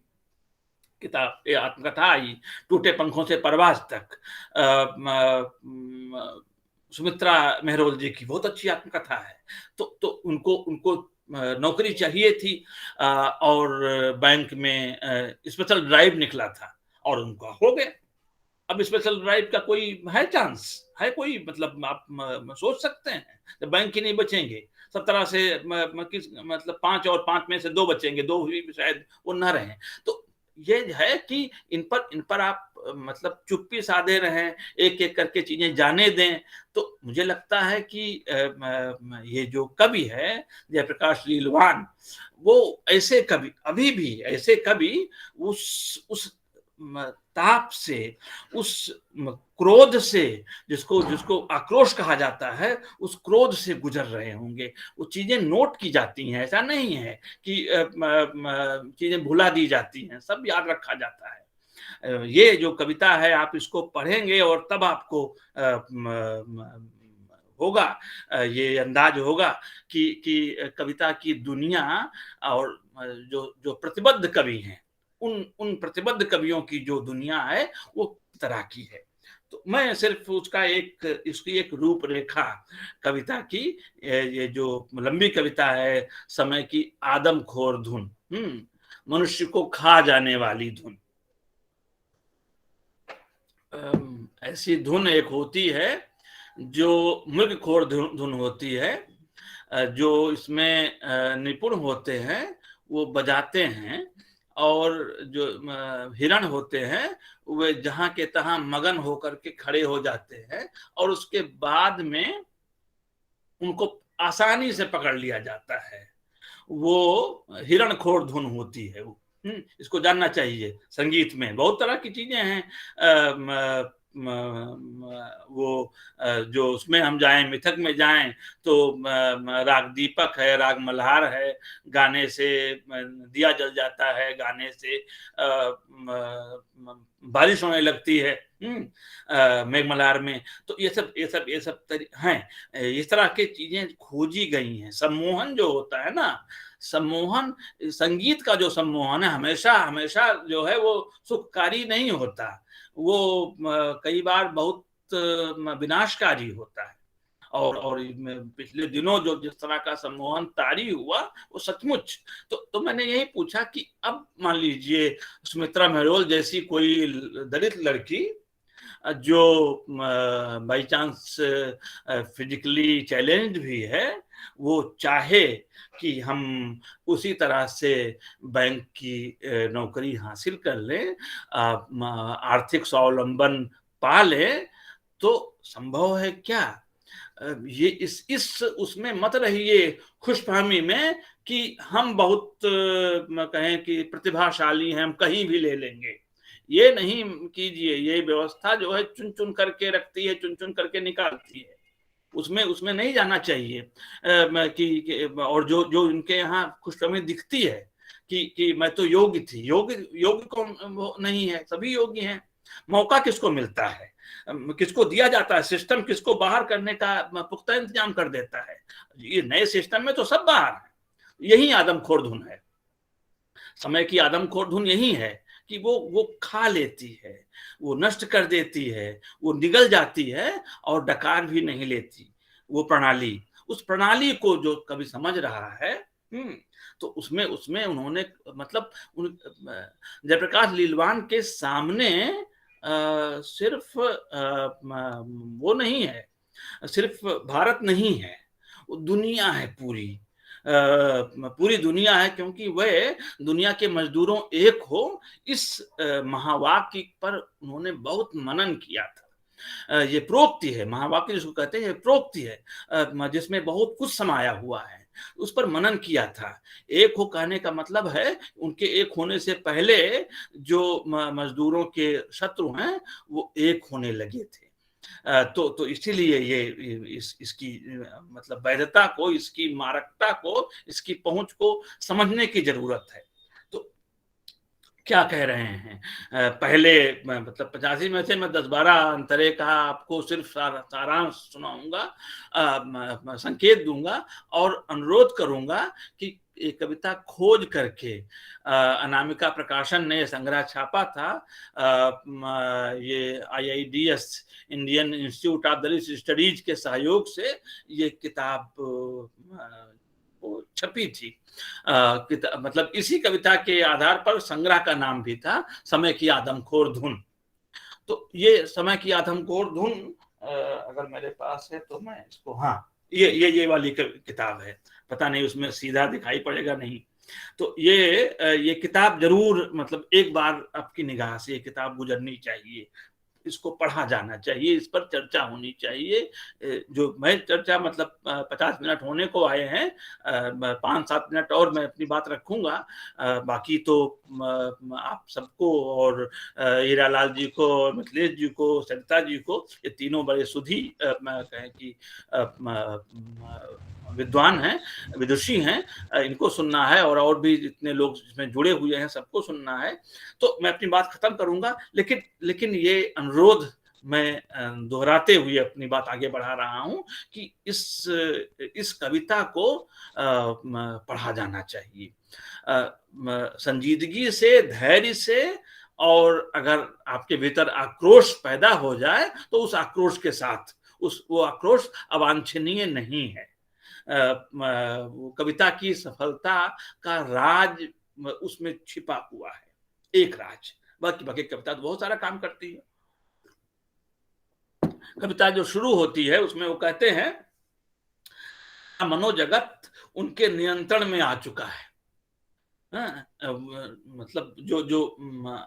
किताब आत्मकथा आई, टूटे पंखों से परवाज तक, सुमित्रा मेहरोल जी की बहुत अच्छी आत्मकथा है। तो उनको उनको नौकरी चाहिए थी, और बैंक में स्पेशल ड्राइव निकला था और उनका हो गया। अब स्पेशल ड्राइव का कोई है चांस है, कोई मतलब आप सोच सकते हैं, तो बैंक ही नहीं बचेंगे सब तरह से, मतलब 5 और 5 में से 2 बचेंगे, 2 भी शायद वो न रहे। तो ये है कि इन पर आप मतलब चुप्पी साधे रहें, एक एक करके चीजें जाने दें। तो मुझे लगता है कि ये जो कवि है जयप्रकाश लीलवान, वो ऐसे कवि, अभी भी ऐसे कवि उस ताप से, उस क्रोध से, जिसको जिसको आक्रोश कहा जाता है, उस क्रोध से गुजर रहे होंगे। वो चीजें नोट की जाती हैं, ऐसा नहीं है कि चीजें भुला दी जाती हैं, सब याद रखा जाता है। ये जो कविता है आप इसको पढ़ेंगे और तब आपको होगा, ये अंदाज होगा कि कविता की दुनिया और जो जो प्रतिबद्ध कवि हैं, उन प्रतिबद्ध कवियों की जो दुनिया है वो किस तरह की है। तो मैं सिर्फ उसका इसकी एक रूपरेखा कविता की, ये जो लंबी कविता है, समय की आदमखोर धुन, मनुष्य को खा जाने वाली धुन, ऐसी धुन एक होती है जो मृगखोर धुन होती है। जो इसमें निपुण होते हैं वो बजाते हैं, और जो हिरण होते हैं वे जहां के तहां मगन होकर के खड़े हो जाते हैं, और उसके बाद में उनको आसानी से पकड़ लिया जाता है। वो हिरणखोर धुन होती है वो। इसको जानना चाहिए। संगीत में बहुत तरह की चीजें हैं, वो जो उसमें हम जाएं, मिथक में जाएं तो राग दीपक है, राग मल्हार है, गाने से दिया जल जाता है, गाने से बारिश होने लगती है मेघ मल्हार में। तो ये सब हैं, इस तरह की चीजें खोजी गई हैं। सम्मोहन जो होता है ना, सम्मोहन, संगीत का जो सम्मोहन है हमेशा हमेशा जो है वो सुखकारी नहीं होता, वो कई बार बहुत विनाशकारी होता है। और पिछले दिनों जो जिस तरह का सम्मोहन तारी हुआ वो सचमुच, तो मैंने यही पूछा कि अब मान लीजिए सुमित्रा महरोल जैसी कोई दलित लड़की जो बाई चांस फिजिकली चैलेंज भी है, वो चाहे कि हम उसी तरह से बैंक की नौकरी हासिल कर लें, आर्थिक स्वावलंबन पा लें, तो संभव है क्या? ये इस उसमें मत रहिए खुशफहमी में कि हम बहुत कहें कि प्रतिभाशाली हैं, हम कहीं भी ले लेंगे। ये नहीं कीजिए। ये व्यवस्था जो है चुन चुन करके रखती है, चुन चुन करके निकालती है, उसमें नहीं जाना चाहिए। और जो जो इनके यहाँ खुशफहमी दिखती है कि मैं तो योग्य थी, योग्य कौन नहीं है, सभी योग्य हैं। मौका किसको मिलता है, किसको दिया जाता है, सिस्टम किसको बाहर करने का पुख्ता इंतजाम कर देता है। ये नए सिस्टम में तो सब बाहर है। यही आदमखोर धुन है, समय की आदमखोर धुन यही है कि वो खा लेती है, वो नष्ट कर देती है, वो निगल जाती है और डकार भी नहीं लेती वो प्रणाली। उस प्रणाली को जो कभी समझ रहा है, तो उसमें उन्होंने मतलब जयप्रकाश लीलवान के सामने सिर्फ वो नहीं है, सिर्फ भारत नहीं है, वो दुनिया है, पूरी दुनिया है, क्योंकि वह दुनिया के मजदूरों एक हो, इस महावाक्य पर उन्होंने बहुत मनन किया था। ये प्रोक्ति है, महावाक्य जिसको कहते हैं, ये प्रोक्ति है जिसमें बहुत कुछ समाया हुआ है, उस पर मनन किया था। एक हो कहने का मतलब है उनके एक होने से पहले जो मजदूरों के शत्रु हैं वो एक होने लगे थे। तो इसीलिए ये इसकी मतलब वैधता को, इसकी मारकता को, इसकी पहुंच को समझने की जरूरत है। तो क्या कह रहे हैं, पहले मतलब 85 में से मैं 10-12 अंतरे का आपको सिर्फ सारांश सुनाऊंगा, संकेत दूंगा और अनुरोध करूंगा कि एक कविता खोज करके, अनामिका प्रकाशन ने संग्रह छापा था, ये IIDS Indian institute of Dalit studies के सहयोग से ये किताब छपी थी। मतलब इसी कविता के आधार पर संग्रह का नाम भी था समय की आदमखोर धुन। तो ये समय की आदमखोर धुन अगर मेरे पास है तो मैं इसको, हाँ, ये वाली किताब है, पता नहीं उसमें सीधा दिखाई पड़ेगा नहीं। तो ये किताब जरूर मतलब एक बार आपकी निगाह से ये किताब गुजरनी चाहिए, इसको पढ़ा जाना चाहिए, इस पर चर्चा होनी चाहिए। जो मैं चर्चा मतलब 50 मिनट होने को आए हैं, 5-7 मिनट और मैं अपनी बात रखूंगा, बाकी तो आप सबको और हीरालाल जी को, मिथिलेश जी को, सरिता जी को, ये तीनों बड़े सुधी कहें कि विद्वान हैं, विदुषी हैं, इनको सुनना है और भी जितने लोग इसमें जुड़े हुए हैं सबको सुनना है। तो मैं अपनी बात खत्म करूंगा, लेकिन ये अनुरोध मैं दोहराते हुए अपनी बात आगे बढ़ा रहा हूं कि इस कविता को पढ़ा जाना चाहिए संजीदगी से, धैर्य से, और अगर आपके भीतर आक्रोश पैदा हो जाए तो उस आक्रोश के साथ, वो आक्रोश अवांछनीय नहीं है। कविता की सफलता का राज उसमें छिपा हुआ है, एक राज। बाकी कविता तो बहुत सारा काम करती है। कविता जो शुरू होती है उसमें वो कहते हैं मनोजगत उनके नियंत्रण में आ चुका है। मतलब जो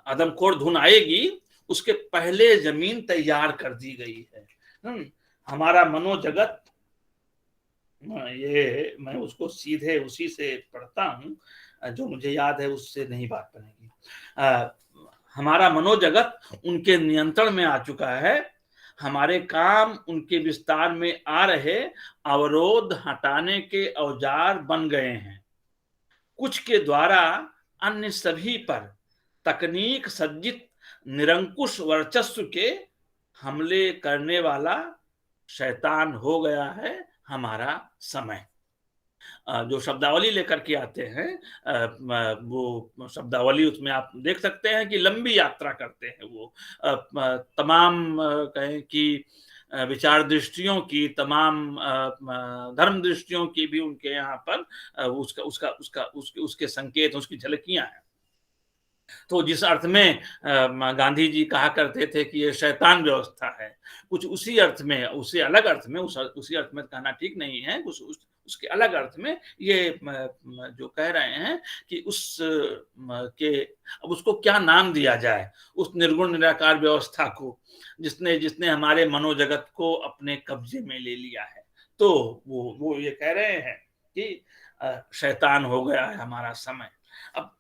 आदमखोर धुन आएगी उसके पहले जमीन तैयार कर दी गई है। हमारा मनोजगत, ये मैं उसको सीधे उसी से पढ़ता हूँ, जो मुझे याद है उससे नहीं बात बनेगी। हमारा मनोजगत उनके नियंत्रण में आ चुका है। हमारे काम उनके विस्तार में आ रहे अवरोध हटाने के औजार बन गए हैं। कुछ के द्वारा अन्य सभी पर तकनीक सज्जित निरंकुश वर्चस्व के हमले करने वाला शैतान हो गया है हमारा समय। जो शब्दावली लेकर के आते हैं, वो शब्दावली उसमें आप देख सकते हैं कि लंबी यात्रा करते हैं वो, तमाम कहें कि विचार दृष्टियों की, तमाम धर्म दृष्टियों की भी उनके यहाँ पर उसके संकेत, उसकी झलकियां हैं। तो जिस अर्थ में गांधी जी कहा करते थे कि ये शैतान व्यवस्था है, कुछ उसी अर्थ में, उसी अलग अर्थ में, उसी अर्थ में कहना ठीक नहीं है, उसके अलग अर्थ में ये जो कह रहे हैं कि अब उसको क्या नाम दिया जाए, उस निर्गुण निराकार व्यवस्था को जिसने हमारे मनोजगत को अपने कब्जे में ले लिया है। तो वो ये कह रहे हैं कि शैतान हो गया है हमारा समय। अब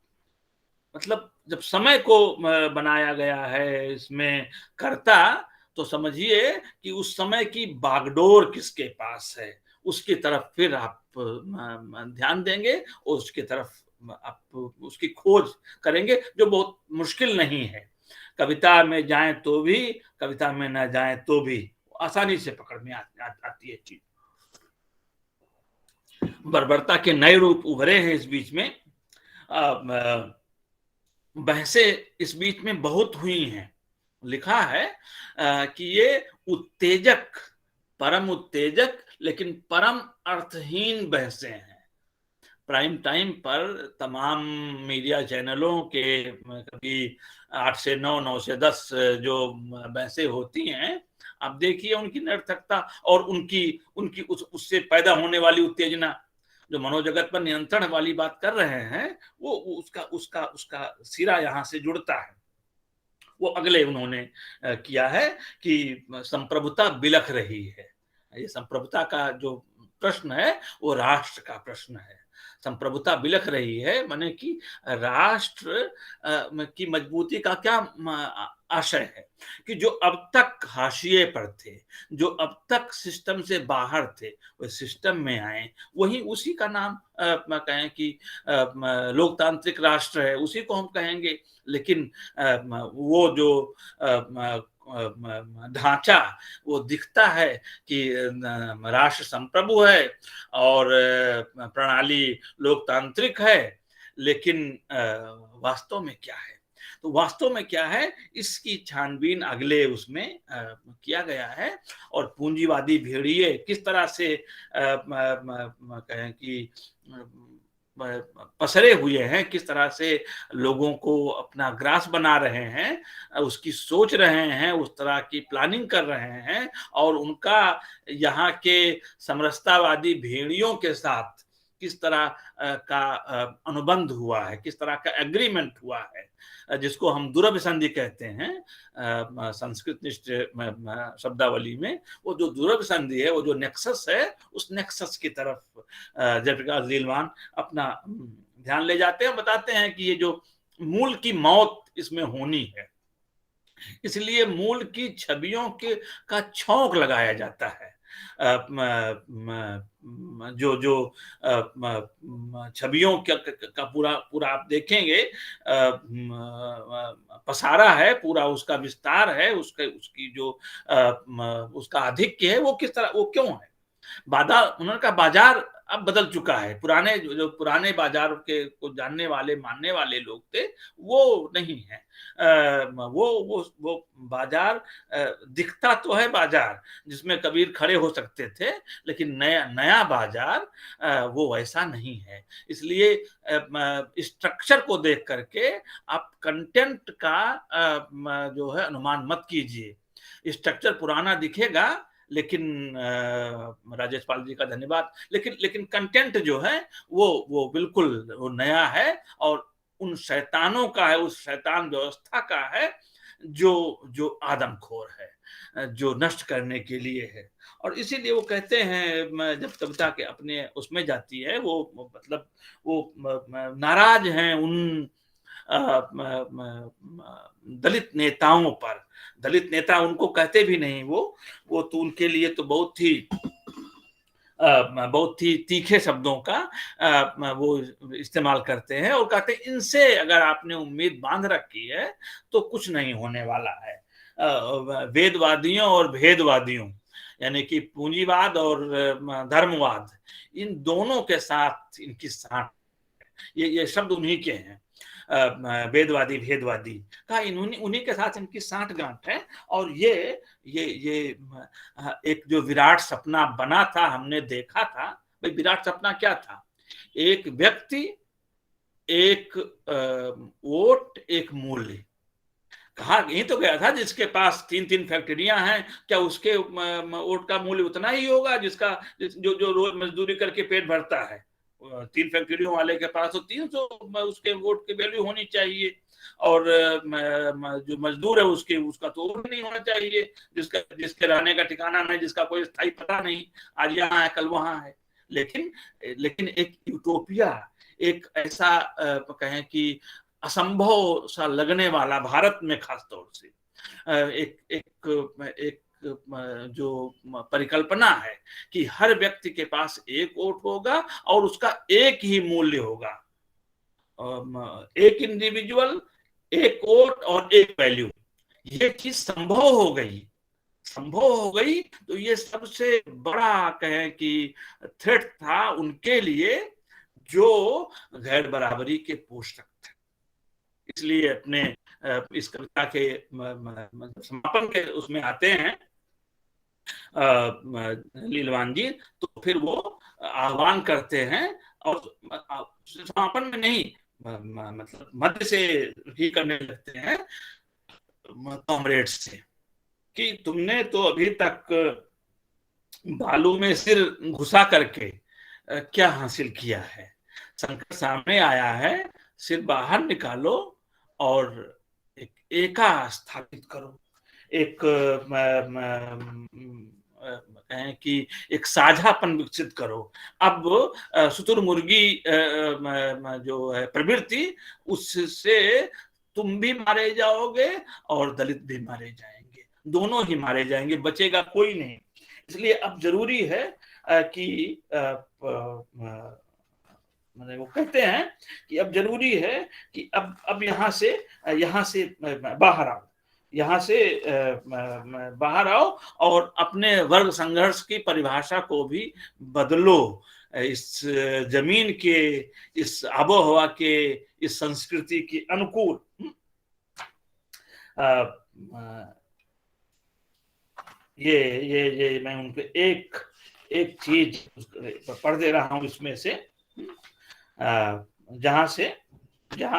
मतलब जब समय को बनाया गया है इसमें कर्ता, तो समझिए कि उस समय की बागडोर किसके पास है, उसकी तरफ फिर आप ध्यान देंगे और उसकी तरफ आप उसकी खोज करेंगे, जो बहुत मुश्किल नहीं है। कविता में जाएं तो भी, कविता में न जाएं तो भी आसानी से पकड़ में आती है चीज। बर्बरता के नए रूप उभरे हैं इस बीच में। बहसें इस बीच में बहुत हुई हैं। लिखा है कि ये उत्तेजक, परम उत्तेजक लेकिन परम अर्थहीन बहसें हैं। प्राइम टाइम पर तमाम मीडिया चैनलों के कभी 8 से 9, 9 से 10 जो बहसें होती हैं, आप देखिए उनकी निरर्थकता और उनकी उससे पैदा होने वाली उत्तेजना। जो मनोजगत पर नियंत्रण वाली बात कर रहे हैं, वो उसका सिरा यहाँ से जुड़ता है। वो अगले उन्होंने किया है कि संप्रभुता बिलख रही है। ये संप्रभुता का जो प्रश्न है वो राष्ट्र का प्रश्न है। संप्रभुता बिलख रही है माने कि राष्ट्र की मजबूती का क्या आशय है कि जो अब तक हाशिए पर थे, जो अब तक सिस्टम से बाहर थे, वो सिस्टम में आए। वही उसी का नाम कहें कि लोकतांत्रिक राष्ट्र है, उसी को हम कहेंगे। लेकिन वो जो ढांचा वो दिखता है कि राष्ट्र संप्रभु है और प्रणाली लोकतांत्रिक है, लेकिन वास्तव में क्या है? तो वास्तव में क्या है, इसकी छानबीन अगले उसमें किया गया है। और पूंजीवादी भेड़िए किस तरह से कहें कि पसरे हुए हैं, किस तरह से लोगों को अपना ग्रास बना रहे हैं, उसकी सोच रहे हैं, उस तरह की प्लानिंग कर रहे हैं, और उनका यहाँ के समरसतावादी भेड़ियों के साथ किस तरह का अनुबंध हुआ है, किस तरह का एग्रीमेंट हुआ है, जिसको हम दुरभिसंधि कहते हैं संस्कृत निष्ठ शब्दावली में। वो जो दुरभिसंधि है, वो जो नेक्सस है, उस नेक्सस की तरफ जयप्रकाश लीलवान अपना ध्यान ले जाते हैं, बताते हैं कि ये जो मूल की मौत इसमें होनी है, इसलिए मूल की छवियों का छौंक लगाया जाता है। जो छवियों का पूरा आप देखेंगे, पसारा है, पूरा उसका विस्तार है, उसकी जो उसका आधिक्य है, वो किस तरह, वो क्यों है? उन्होंने कहा बाजार अब बदल चुका है। जो पुराने बाजार को जानने वाले, मानने वाले लोग थे, वो नहीं है। वो बाजार दिखता तो है बाजार जिसमें कबीर खड़े हो सकते थे, लेकिन नया बाजार वो वैसा नहीं है। इसलिए स्ट्रक्चर को देख करके आप कंटेंट का जो है अनुमान मत कीजिए। स्ट्रक्चर पुराना दिखेगा, लेकिन राजेश पाल जी का धन्यवाद, लेकिन कंटेंट जो है वो बिल्कुल वो नया है, और उन शैतानों का है, उस शैतान व्यवस्था का है जो आदमखोर है। जो नष्ट करने के लिए है। और इसीलिए वो कहते हैं, जब कविता के अपने उसमें जाती है, वो मतलब वो नाराज हैं उन दलित नेताओं पर। दलित नेता उनको कहते भी नहीं, वो तो उनके लिए तो बहुत ही तीखे शब्दों का वो इस्तेमाल करते हैं और कहते हैं इनसे अगर आपने उम्मीद बांध रखी है तो कुछ नहीं होने वाला है। वेदवादियों और भेदवादियों, यानी कि पूंजीवाद और धर्मवाद, इन दोनों के साथ इनकी साथ, ये शब्द उन्हीं के हैं, वेदवादी भेदवादी का, उन्हीं के साथ इनकी साठगांठ है। और ये एक जो विराट सपना बना था, हमने देखा था, भाई विराट सपना क्या था? एक व्यक्ति, एक वोट, एक मूल्य। कहा यही तो गया था, जिसके पास 3-3 फैक्ट्रियां हैं, क्या उसके वोट का मूल्य उतना ही होगा जिसका जो रोज मजदूरी करके पेट भरता है? 3 फैक्ट्रियों वाले के पास तो 300 उसके वोट की वैल्यू होनी चाहिए, और जो मजदूर है उसका तो वोट नहीं होना चाहिए, जिसके रहने का ठिकाना नहीं, जिसका कोई स्थायी पता नहीं, आज यहाँ है कल वहां है। लेकिन एक यूटोपिया, एक ऐसा कहें कि असंभव सा लगने वाला, भारत में खास तौर से एक जो परिकल्पना है कि हर व्यक्ति के पास एक वोट होगा और उसका एक ही मूल्य होगा, एक इंडिविजुअल, एक वोट और एक वैल्यू। ये चीज संभव हो गई तो ये सबसे बड़ा कहें कि थ्रेट था उनके लिए, जो गैर बराबरी के पोषक थे। इसलिए अपने इस कविता के समापन के उसमें आते हैं लीलवान जी, तो फिर वो आह्वान करते हैं, और समापन में नहीं, मतलब मध्य से ही करने लगते हैं कॉमरेड्स से, कि तुमने तो अभी तक बालू में सिर घुसा करके क्या हासिल किया है? संकट सामने आया है, सिर बाहर निकालो और एक एका स्थापित करो, एक कहें कि एक साझापन विकसित करो। अब शुतुरमुर्गी जो है प्रवृत्ति, उससे तुम भी मारे जाओगे और दलित भी मारे जाएंगे, दोनों ही मारे जाएंगे, बचेगा कोई नहीं। इसलिए अब जरूरी है कि वो कहते हैं कि अब जरूरी है कि अब यहाँ से बाहर आओ, यहाँ से बाहर आओ और अपने वर्ग संघर्ष की परिभाषा को भी बदलो, इस जमीन के, इस आबोहवा के, इस संस्कृति के अनुकूल। ये मैं उनको एक चीज पढ़ दे रहा हूं इसमें से, जहां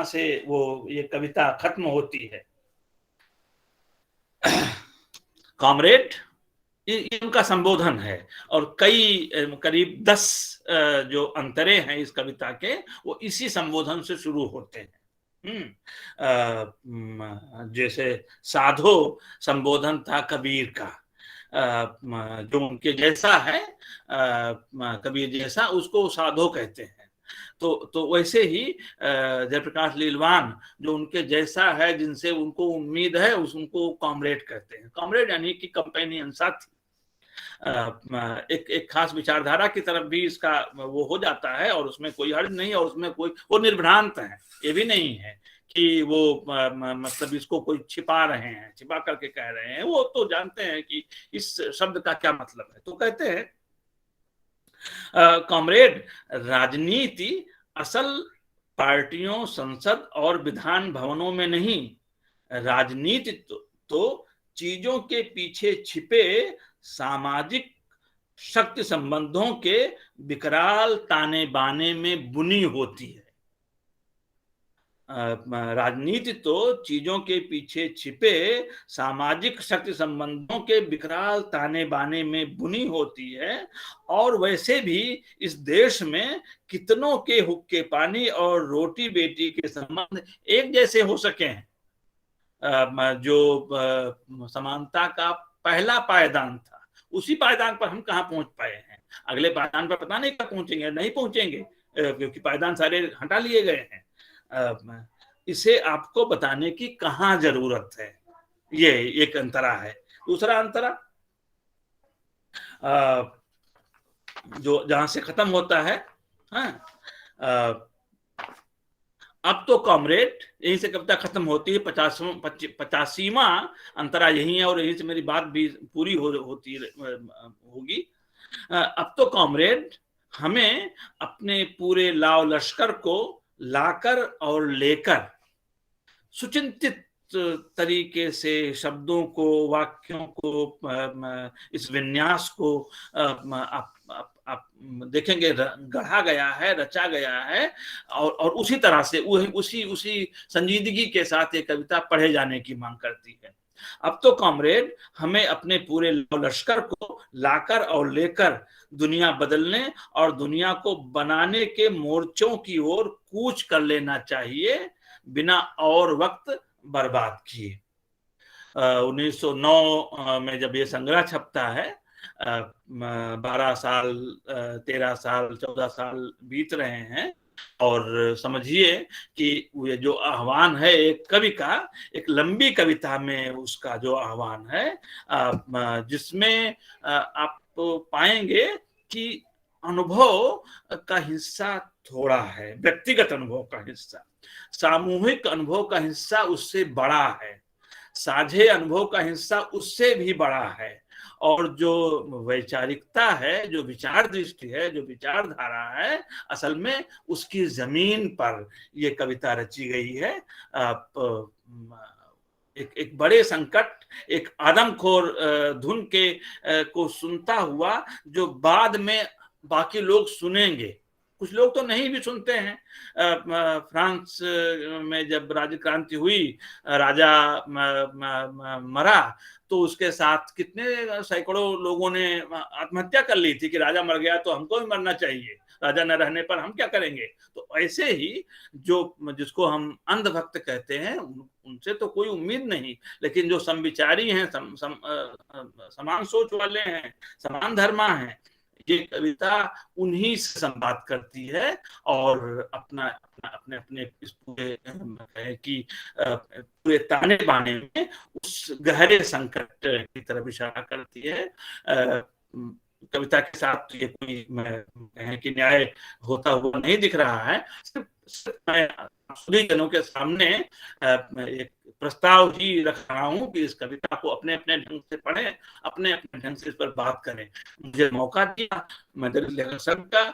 से वो ये कविता खत्म होती है। कॉमरेड, ये उनका संबोधन है, और कई करीब 10 जो अंतरे हैं इस कविता के, वो इसी संबोधन से शुरू होते हैं। जैसे साधो संबोधन था कबीर का, जो उनके जैसा है, कबीर जैसा, उसको साधो कहते हैं। तो वैसे ही जयप्रकाश लीलवान जो उनके जैसा है, जिनसे उनको उम्मीद है, उनको कॉमरेड कहते हैं। कॉमरेड यानी कि कंपेनियन, साथी, एक खास विचारधारा की तरफ भी इसका वो हो जाता है, और उसमें कोई हर्ज नहीं, और उसमें कोई वो निर्भ्रांत है, ये भी नहीं है कि वो मतलब इसको कोई छिपा रहे हैं, छिपा करके कह रहे हैं, वो तो जानते हैं कि इस शब्द का क्या मतलब है। तो कहते हैं कॉमरेड, राजनीति असल पार्टियों, संसद और विधान भवनों में नहीं, राजनीति तो चीजों के पीछे छिपे सामाजिक शक्ति संबंधों के विकराल ताने बाने में बुनी होती है। राजनीति तो चीजों के पीछे छिपे सामाजिक शक्ति संबंधों के विकराल ताने बाने में बुनी होती है, और वैसे भी इस देश में कितनों के हुक्के पानी और रोटी बेटी के संबंध एक जैसे हो सके हैं, जो समानता का पहला पायदान था। उसी पायदान पर हम कहाँ पहुंच पाए हैं, अगले पायदान पर पता नहीं कब पहुंचेंगे, नहीं पहुंचेंगे, क्योंकि पायदान सारे हटा लिए गए हैं। इसे आपको बताने की कहाँ जरूरत है, ये एक अंतरा है। दूसरा अंतरा जो जहां से खत्म होता है, हाँ, अब तो कॉमरेड, यहीं से कविता खत्म होती है। 85वां अंतरा यही है और यहीं से मेरी बात भी पूरी होती होगी। अब तो कॉमरेड हमें अपने पूरे लाव लश्कर को लाकर और लेकर सुचिंतित तरीके से शब्दों को, वाक्यों को, इस विन्यास को आप देखेंगे गढ़ा गया है, रचा गया है, और उसी तरह से उसी संजीदगी के साथ ये कविता पढ़े जाने की मांग करती है। अब तो कॉमरेड हमें अपने पूरे लश्कर को लाकर और लेकर दुनिया बदलने और दुनिया को बनाने के मोर्चों की ओर कूच कर लेना चाहिए, बिना और वक्त बर्बाद किए। 1909 में जब ये संग्रह छपता है, 12 साल, 13 साल, 14 साल बीत रहे हैं, और समझिए कि ये जो आह्वान है एक कवि का, एक लंबी कविता में उसका जो आह्वान है, जिसमें आप पाएंगे कि अनुभव का हिस्सा थोड़ा है, व्यक्तिगत अनुभव का हिस्सा, सामूहिक अनुभव का हिस्सा उससे बड़ा है, साझे अनुभव का हिस्सा उससे भी बड़ा है, और जो वैचारिकता है, जो विचार दृष्टि है, जो विचारधारा है, असल में उसकी जमीन पर ये कविता रची गई है। एक बड़े संकट, एक आदमखोर धुन के को सुनता हुआ जो बाद में बाकी लोग सुनेंगे, कुछ लोग तो नहीं भी सुनते हैं। फ्रांस में जब राज्य क्रांति हुई, राजा मरा, तो उसके साथ कितने सैकड़ों लोगों ने आत्महत्या कर ली थी कि राजा मर गया तो हमको भी मरना चाहिए, राजा न रहने पर हम क्या करेंगे। तो ऐसे ही जिसको हम अंधभक्त कहते हैं, उनसे तो कोई उम्मीद नहीं, लेकिन जो समविचारी हैं, समान सोच वाले हैं, समान धर्मा हैं, ये कविता उन्हीं से संवाद करती है और अपने इस पूरे ताने बाने में उस गहरे संकट की तरफ इशारा करती है। कविता के साथ ये कोई कहें कि न्याय होता हुआ नहीं दिख रहा है, सिर्फ मैं सभी जनों के सामने एक प्रस्ताव ही रख रहा हूँ कि इस कविता को अपने अपने ढंग से पढ़ें, अपने अपने ढंग से इस पर बात करें। मुझे मौका दिया, मैं दलित लेखक संघ का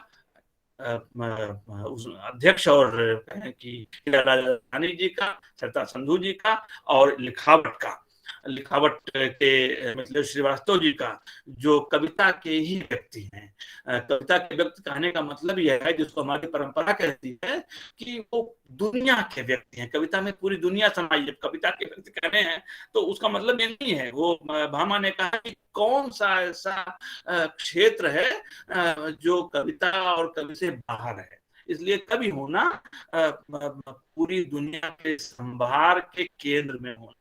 उस अध्यक्ष और कहें कि रानी जी का, सरिता संधू जी का, और लिखावट के मतलब श्रीवास्तव जी का, जो कविता के ही व्यक्ति हैं। कविता के व्यक्ति कहने का मतलब यह है, जिसको हमारी परंपरा कहती है कि वो दुनिया के व्यक्ति हैं, कविता में पूरी दुनिया समाई है। कविता के व्यक्ति कहने हैं तो उसका मतलब ये नहीं है, वो भामा ने कहा कि कौन सा ऐसा क्षेत्र है जो कविता और कवि से बाहर है। इसलिए कवि होना पूरी दुनिया के संभार के केंद्र में होना।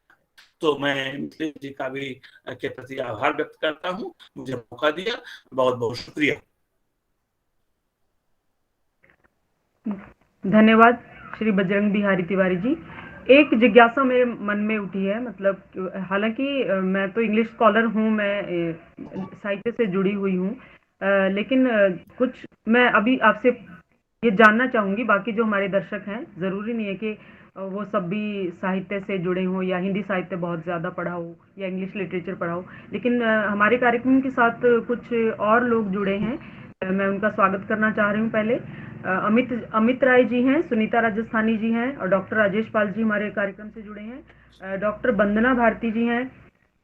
तो मैं मिथिलेश जी का भी के प्रति आभार व्यक्त करता हूँ, मुझे मौका दिया, बहुत बहुत शुक्रिया। धन्यवाद श्री बजरंग बिहारी तिवारी जी। एक जिज्ञासा मेरे मन में उठी है, मतलब हालांकि मैं तो इंग्लिश स्कॉलर हूँ, मैं साहित्य से जुड़ी हुई हूँ, लेकिन कुछ मैं अभी आपसे ये जानना चाहूँगी, बाकी जो हमारे दर्शक हैं, ज़रूरी नहीं है कि वो सब भी साहित्य से जुड़े हों या हिंदी साहित्य बहुत ज़्यादा पढ़ा हो या इंग्लिश लिटरेचर पढ़ा हो, लेकिन हमारे कार्यक्रम के साथ कुछ और लोग जुड़े हैं, मैं उनका स्वागत करना चाह रही हूँ। पहले अमित राय जी हैं, सुनीता राजस्थानी जी हैं, और डॉक्टर राजेश पाल जी हमारे कार्यक्रम से जुड़े हैं, डॉक्टर वंदना भारती जी हैं,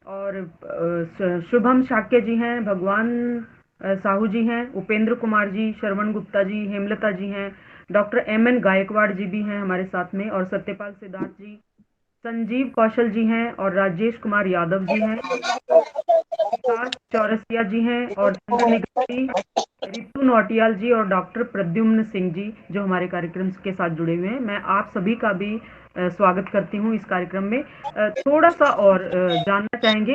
और शुभम शाक्य जी हैं, भगवान साहू जी हैं, उपेंद्र कुमार जी, श्रवण गुप्ता जी, हेमलता जी हैं, डॉक्टर MN गायकवाड़ जी भी हैं हमारे साथ में, और सत्यपाल सिद्धार्थ जी, संजीव कौशल जी हैं, और राजेश कुमार यादव जी हैं, प्रकाश चौरसिया जी हैं और चंद्र निगम जी, रितु नौटियाल जी और डॉक्टर प्रद्युम्न सिंह जी जो हमारे कार्यक्रम के साथ जुड़े हुए हैं। मैं आप सभी का भी स्वागत करती हूँ इस कार्यक्रम में। थोड़ा सा और जानना चाहेंगे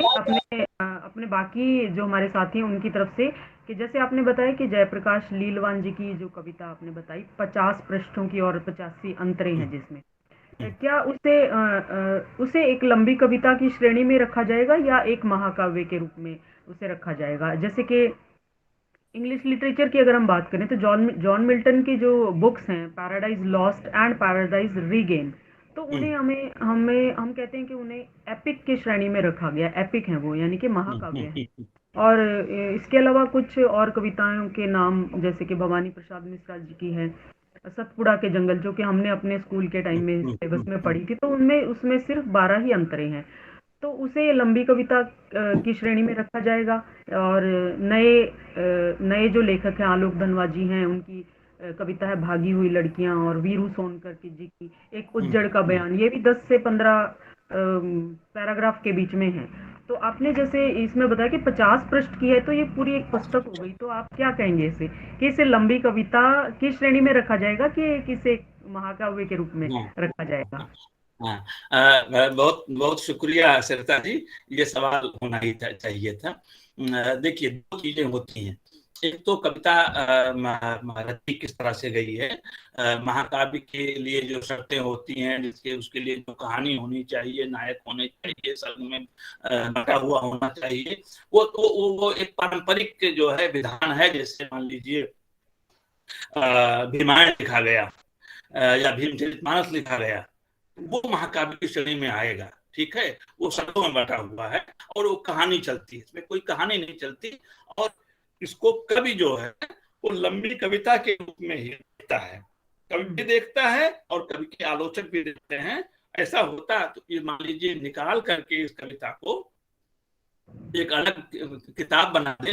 अपने बाकी जो हमारे साथी हैं उनकी तरफ से, कि जैसे आपने बताया कि जयप्रकाश लीलवान जी की जो कविता आपने बताई 50 पृष्ठों की और 85 अंतरे हैं जिसमें, क्या उसे एक लंबी कविता की श्रेणी में रखा जाएगा या एक महाकाव्य के रूप में उसे रखा जाएगा? जैसे कि इंग्लिश लिटरेचर की अगर हम बात करें तो जॉन जॉन मिल्टन की जो बुक्स हैं, paradise lost and paradise regain, तो उन्हें हमें हमें हम कहते हैं कि उन्हें एपिक की श्रेणी में रखा गया। एपिक है वो, यानी कि महाकाव्य है। और इसके अलावा कुछ और कविताओं के नाम, जैसे कि भवानी प्रसाद मिश्रा जी की है सतपुड़ा के जंगल, जो कि हमने अपने स्कूल के टाइम में सिलेबस में पढ़ी थी, तो उनमें उसमें सिर्फ 12 ही अंतरे हैं। तो उसे लंबी कविता की श्रेणी में रखा जाएगा। और नए जो लेखक हैं, आलोक धनवा जी हैं, उनकी कविता है भागी हुई लड़कियां, और वीरू सोनकर की जी की एक उज्जड़ का बयान, ये भी 10 से 15 पैराग्राफ के बीच में है। तो आपने जैसे इसमें बताया कि 50 पृष्ठ की है, तो ये पूरी एक पुस्तक हो गई। तो आप क्या कहेंगे इसे, कि इसे लंबी कविता की श्रेणी में रखा जाएगा कि किसे महाकाव्य के रूप में रखा जाएगा? हाँ, बहुत बहुत शुक्रिया सरिता जी, ये सवाल होना ही चाहिए था। देखिए, दो चीजें होती हैं। एक तो कविता रची किस तरह से गई है। महाकाव्य के लिए जो शर्तें होती हैं, जिसके उसके लिए जो कहानी होनी चाहिए, नायक होने चाहिए, सर्ग में बटा हुआ होना चाहिए, वो तो वो एक पारंपरिक जो है विधान है। जैसे मान लीजिए भीमायण लिखा गया या भीमचरितमानस लिखा गया, वो महाकाव्य की श्रेणी में आएगा। ठीक है, वो शब्दों में बटा हुआ है और वो कहानी चलती है, इसमें कोई कहानी नहीं चलती। और इसको कवि जो है वो लंबी कविता के रूप में ही देखता है। कवि भी देखता है और कवि के आलोचक भी देखते हैं। ऐसा होता तो ये मान लीजिए निकाल करके इस कविता को एक अलग किताब बना दे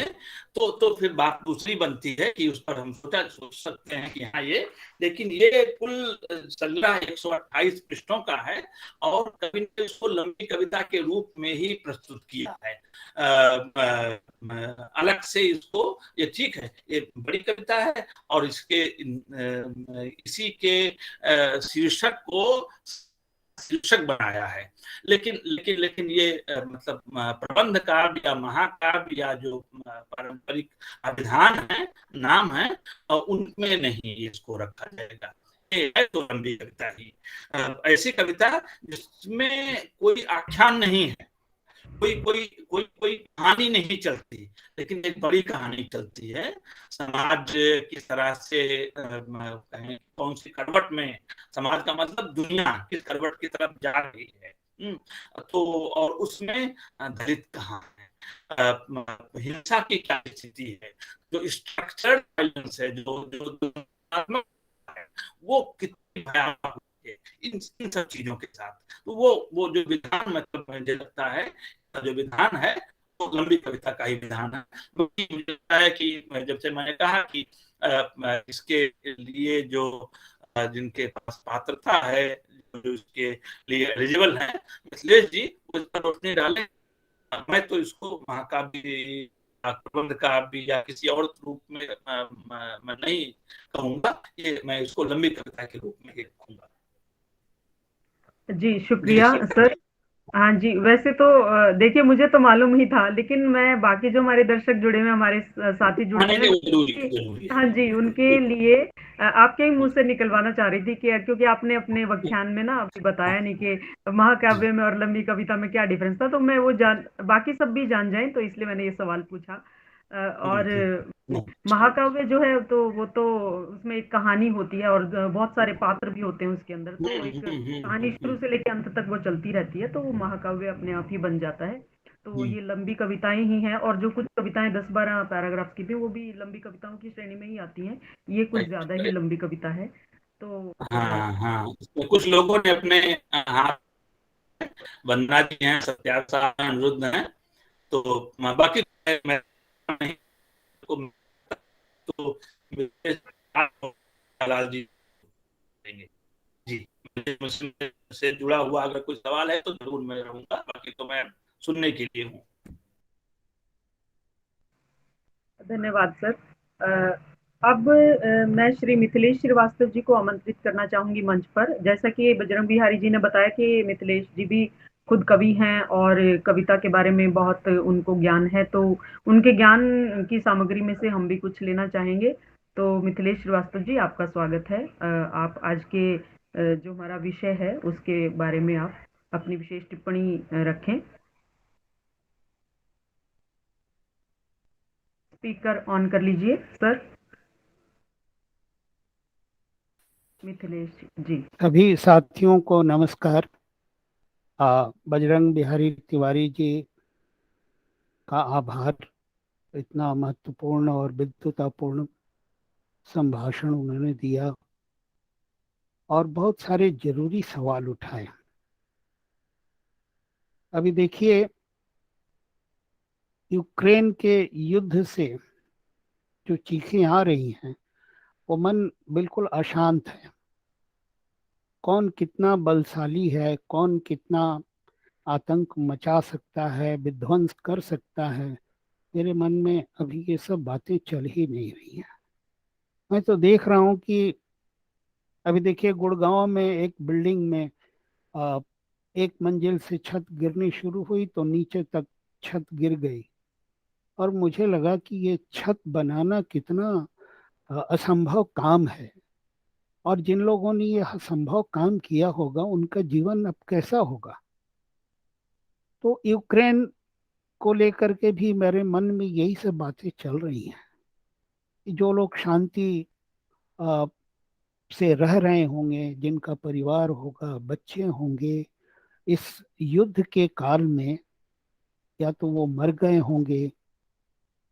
तो फिर बात दूसरी बनती है कि उस पर हम सोच सकते हैं कि हाँ ये, लेकिन ये कुल संग्रह 128 पृष्ठों का है और कवि ने इसको लंबी कविता के रूप में ही प्रस्तुत किया है। अलग से इसको, ये ठीक है, ये बड़ी कविता है और इसके इसी के शीर्षक को शीर्षक बनाया है। लेकिन लेकिन लेकिन ये मतलब प्रबंध काव्य या महाकाव्य या जो पारंपरिक अभिधान है, नाम है, उनमें नहीं इसको रखा जाएगा। ये है तो लंबी कविता ही, ऐसी कविता जिसमें कोई आख्यान नहीं है, कोई कोई कोई कोई कहानी नहीं चलती, लेकिन एक बड़ी कहानी चलती है। समाज किस तरह से कहें, कौन सी करवट में, समाज का मतलब दुनिया किस करवट की तरफ जा रही है। तो और उसमें दलित कहाँ है, हिंसा की क्या स्थिति है, जो स्ट्रक्चर्ड वायलेंस है, जो है, वो कितनी भयावह है इन सब चीजों के साथ। तो वो जो विधान, मतलब मुझे लगता है जो विधान है वो लंबी कविता का ही विधान है। क्योंकि मुझे लगता है कि जब से मैंने कहा कि इसके लिए जो जिनके पास पात्रता है, जो इसके लिए एलिजिबल है, मिथिलेश जी उस पर रोशनी डालें। मैं तो इसको महाकाव्य, प्रबंध काव्य या किसी और रूप में मैं नहीं कहूंगा, ये मैं इसको लंबी कविता के रूप में ही रखूंगा। जी जी शुक्रिया सर। हाँ जी, वैसे तो देखिए मुझे तो मालूम ही था, लेकिन मैं बाकी जो हमारे दर्शक जुड़े हुए, हमारे साथी जुड़े नहीं हैं, नहीं, जरूरी हाँ जी, उनके लिए आपके ही मुंह से निकलवाना चाह रही थी कि क्योंकि आपने अपने व्याख्यान में ना अभी बताया नहीं कि महाकाव्य में और लंबी कविता में क्या डिफरेंस था, तो मैं वो जान, बाकी सब भी जान जाएं, तो इसलिए मैंने ये सवाल पूछा। और महाकाव्य जो है तो वो तो उसमें एक कहानी होती है और बहुत सारे पात्र भी होते हैं उसके अंदर, तो एक कहानी शुरू से लेकर अंत तक वो चलती रहती है, तो वो महाकाव्य अपने आप ही बन जाता है। तो ये लंबी कविताएं ही हैं, और जो कुछ कविताएं 10-12 पैराग्राफ की थी वो भी लंबी कविताओं की श्रेणी में ही आती हैं। ये कुछ ज्यादा ही लंबी कविता है। तो हाँ हाँ, कुछ लोगों ने अपने हाथ, वंदना जी हैं, सत्यार्थ साहब हैं, अनिरुद्ध हैं, तो बाकी मैं नहीं, तो लाल जी देंगे। जी, मुझसे से जुड़ा हुआ अगर कोई सवाल है तो जरूर मैं रहूंगा, बाकी तो मैं सुनने के लिए हूँ। धन्यवाद सर। अब मैं श्री मिथिलेश श्रीवास्तव जी को आमंत्रित करना चाहूंगी मंच पर। जैसा कि बजरंग बिहारी जी ने बताया कि मिथिलेश जी भी खुद कवि हैं और कविता के बारे में बहुत उनको ज्ञान है, तो उनके ज्ञान की सामग्री में से हम भी कुछ लेना चाहेंगे। तो मिथिलेश श्रीवास्तव जी, आपका स्वागत है। आप आज के जो हमारा विषय है उसके बारे में आप अपनी विशेष टिप्पणी रखें। स्पीकर ऑन कर लीजिए सर। मिथिलेश जी। सभी साथियों को नमस्कार। बजरंग बिहारी तिवारी जी का आभार। इतना महत्वपूर्ण और विद्वतापूर्ण संभाषण उन्होंने दिया और बहुत सारे जरूरी सवाल उठाए। अभी देखिए, यूक्रेन के युद्ध से जो चीखें आ रही हैं, वो मन बिल्कुल अशांत है। कौन कितना बलशाली है, कौन कितना आतंक मचा सकता है, विध्वंस कर सकता है, मेरे मन में अभी ये सब बातें चल ही नहीं रही हैं। मैं तो देख रहा हूँ कि अभी देखिए, गुड़गांव में एक बिल्डिंग में आ, एक मंजिल से छत गिरनी शुरू हुई तो नीचे तक छत गिर गई। और मुझे लगा कि ये छत बनाना कितना असंभव काम है, और जिन लोगों ने ये असंभव काम किया होगा उनका जीवन अब कैसा होगा। तो यूक्रेन को लेकर के भी मेरे मन में यही सब बातें चल रही हैं कि जो लोग शांति अ, से रह रहे होंगे, जिनका परिवार होगा, बच्चे होंगे, इस युद्ध के काल में या तो वो मर गए होंगे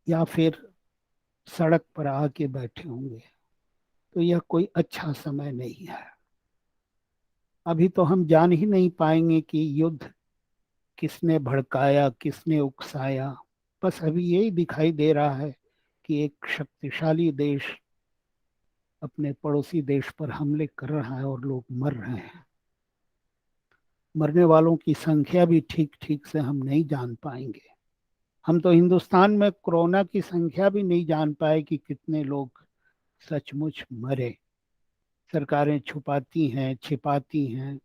या फिर सड़क पर आके बैठे होंगे। तो यह कोई अच्छा समय नहीं है। अभी तो हम जान ही नहीं पाएंगे कि युद्ध किसने भड़काया, किसने उकसाया। बस अभी यही दिखाई दे रहा है कि एक शक्तिशाली देश अपने पड़ोसी देश पर हमले कर रहा है और लोग मर रहे हैं। मरने वालों की संख्या भी ठीक ठीक से हम नहीं जान पाएंगे। हम तो हिंदुस्तान में कोरोना की संख्या भी नहीं जान पाए कि कितने लोग सचमुच मरे। सरकारें छुपाती हैं, छिपाती हैं।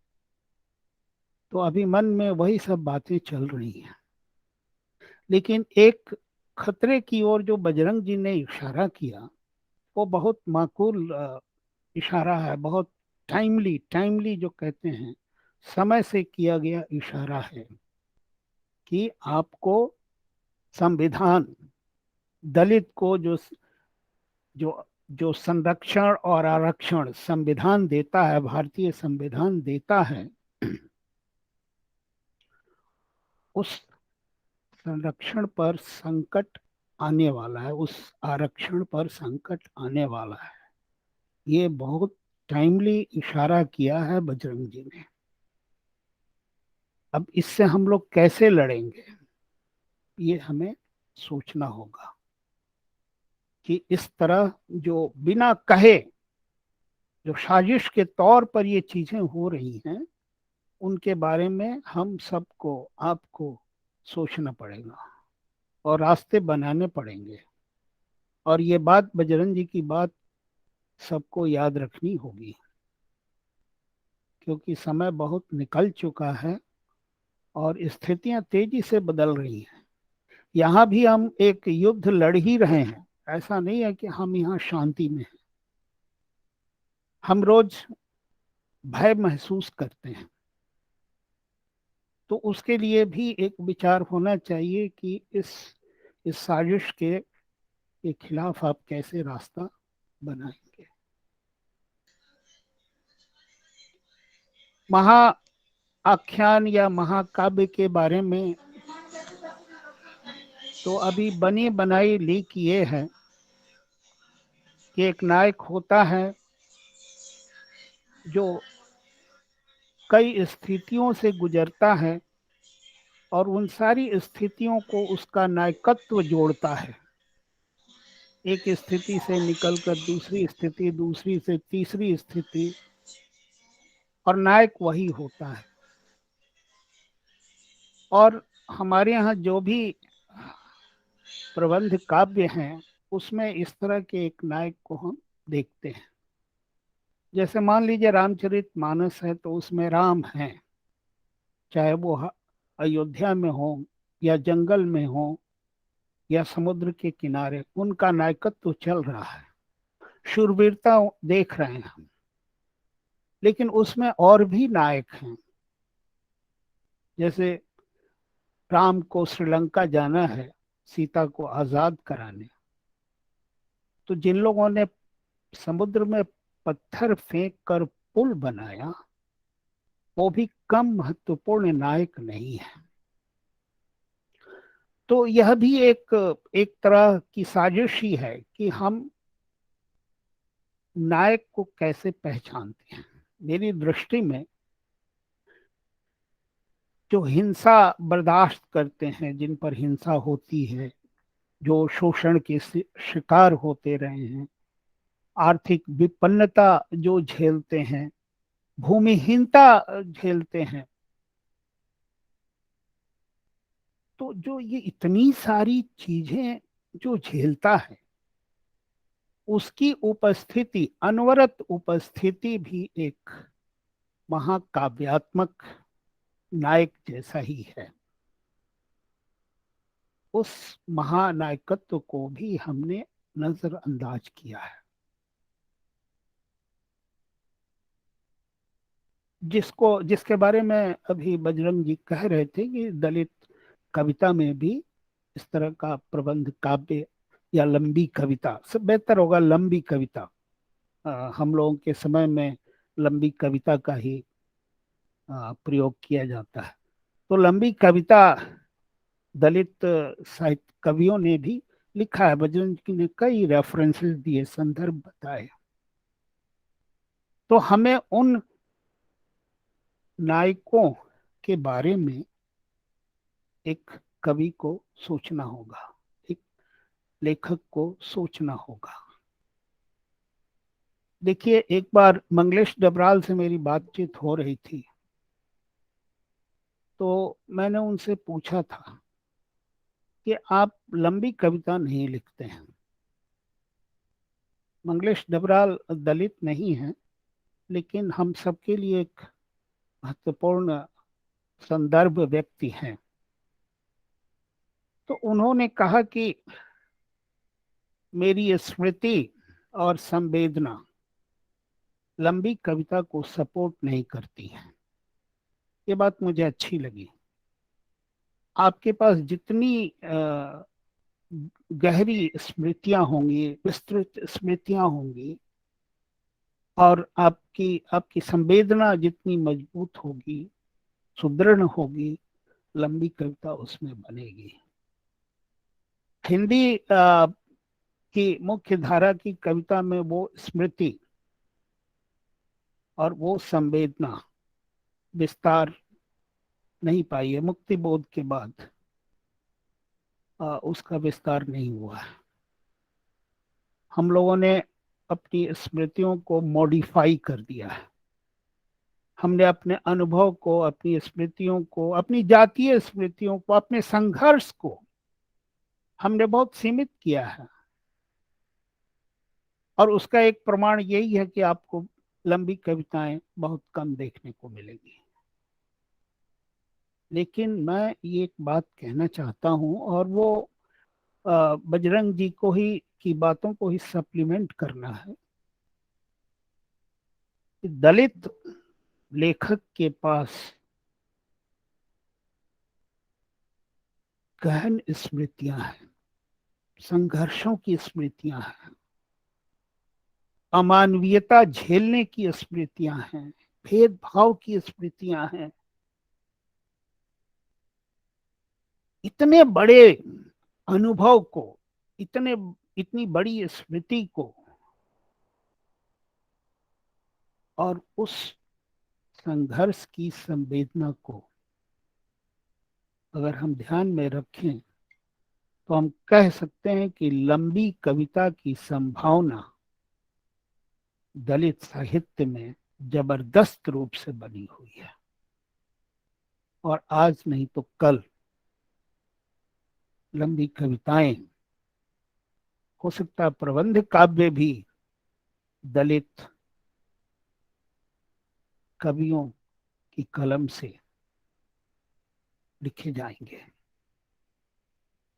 तो अभी मन में वही सब बातें चल रही हैं। लेकिन एक खतरे की ओर जो बजरंग जी ने इशारा किया, वो बहुत माकूल इशारा है। बहुत टाइमली टाइमली जो कहते हैं, समय से किया गया इशारा है कि आपको संविधान, दलित को जो जो संरक्षण और आरक्षण संविधान देता है, भारतीय संविधान देता है, उस संरक्षण पर संकट आने वाला है, उस आरक्षण पर संकट आने वाला है। ये बहुत टाइमली इशारा किया है बजरंग जी ने। अब इससे हम लोग कैसे लड़ेंगे, ये हमें सोचना होगा कि इस तरह जो बिना कहे, जो साजिश के तौर पर ये चीजें हो रही हैं, उनके बारे में हम सबको, आपको सोचना पड़ेगा और रास्ते बनाने पड़ेंगे। और ये बात, बजरंग जी की बात सबको याद रखनी होगी, क्योंकि समय बहुत निकल चुका है और स्थितियां तेजी से बदल रही हैं। यहाँ भी हम एक युद्ध लड़ ही रहे हैं। ऐसा नहीं है कि हम यहाँ शांति में हैं। हम रोज भय महसूस करते हैं। तो उसके लिए भी एक विचार होना चाहिए कि इस साजिश के खिलाफ आप कैसे रास्ता बनाएंगे। महा आख्यान या महाकाव्य के बारे में तो अभी बनी बनाई लीक ये है कि एक नायक होता है जो कई स्थितियों से गुजरता है और उन सारी स्थितियों को उसका नायकत्व जोड़ता है। एक स्थिति से निकलकर दूसरी स्थिति, दूसरी से तीसरी स्थिति, और नायक वही होता है। और हमारे यहाँ जो भी प्रबंध काव्य हैं, उसमें इस तरह के एक नायक को हम देखते हैं। जैसे मान लीजिए रामचरितमानस है तो उसमें राम हैं, चाहे वो अयोध्या में हो या जंगल में हो या समुद्र के किनारे, उनका नायकत्व तो चल रहा है, शूरवीरता देख रहे हैं हम। लेकिन उसमें और भी नायक हैं। जैसे राम को श्रीलंका जाना है सीता को आजाद कराने, तो जिन लोगों ने समुद्र में पत्थर फेंक कर पुल बनाया, वो भी कम महत्वपूर्ण नायक नहीं है। तो यह भी एक एक तरह की साजिश ही है कि हम नायक को कैसे पहचानते हैं। मेरी दृष्टि में जो हिंसा बर्दाश्त करते हैं, जिन पर हिंसा होती है, जो शोषण के शिकार होते रहे हैं, आर्थिक विपन्नता जो झेलते हैं, भूमिहीनता झेलते हैं, तो जो ये इतनी सारी चीजें जो झेलता है, उसकी उपस्थिति, अनवरत उपस्थिति भी एक महाकाव्यात्मक नायक जैसा ही है। उस महानायकत्व को भी हमने नजरअंदाज किया है। जिसके बारे में अभी बजरंग जी कह रहे थे कि दलित कविता में भी इस तरह का प्रबंध काव्य या लंबी कविता, सब बेहतर होगा लंबी कविता। हम लोगों के समय में लंबी कविता का ही प्रयोग किया जाता है। तो लंबी कविता दलित साहित्य कवियों ने भी लिखा है। बजरंग जी ने कई रेफरेंसेस दिए, संदर्भ बताए। तो हमें उन नायकों के बारे में एक कवि को सोचना होगा, एक लेखक को सोचना होगा। देखिए, एक बार मंगलेश डबराल से मेरी बातचीत हो रही थी, तो मैंने उनसे पूछा था कि आप लंबी कविता नहीं लिखते हैं। मंगलेश डबराल दलित नहीं है, लेकिन हम सबके लिए एक महत्वपूर्ण संदर्भ व्यक्ति हैं। तो उन्होंने कहा कि मेरी स्मृति और संवेदना लंबी कविता को सपोर्ट नहीं करती है। ये बात मुझे अच्छी लगी। आपके पास जितनी गहरी स्मृतियां होंगी, विस्तृत स्मृतियां होंगी, और आपकी संवेदना जितनी मजबूत होगी, सुदृढ़ होगी, लंबी कविता उसमें बनेगी। हिंदी की मुख्य धारा की कविता में वो स्मृति और वो संवेदना विस्तार नहीं पाई है। मुक्ति बोध के बाद उसका विस्तार नहीं हुआ है। हम लोगों ने अपनी स्मृतियों को मॉडिफाई कर दिया है। हमने अपने अनुभव को, अपनी स्मृतियों को, अपनी जातीय स्मृतियों को, अपने संघर्ष को हमने बहुत सीमित किया है। और उसका एक प्रमाण यही है कि आपको लंबी कविताएं बहुत कम देखने को मिलेगी। लेकिन मैं ये एक बात कहना चाहता हूं, और वो बजरंग जी को ही की बातों को ही सप्लीमेंट करना है कि दलित लेखक के पास गहन स्मृतियां हैं, संघर्षों की स्मृतियां हैं, अमानवीयता झेलने की स्मृतियां हैं, भेदभाव की स्मृतियां हैं। इतने बड़े अनुभव को, इतनी बड़ी स्मृति को, और उस संघर्ष की संवेदना को अगर हम ध्यान में रखें, तो हम कह सकते हैं कि लंबी कविता की संभावना दलित साहित्य में जबरदस्त रूप से बनी हुई है। और आज नहीं तो कल लंबी कविताएं हो सकता है प्रबंध काव्य भी दलित कवियों की कलम से लिखे जाएंगे,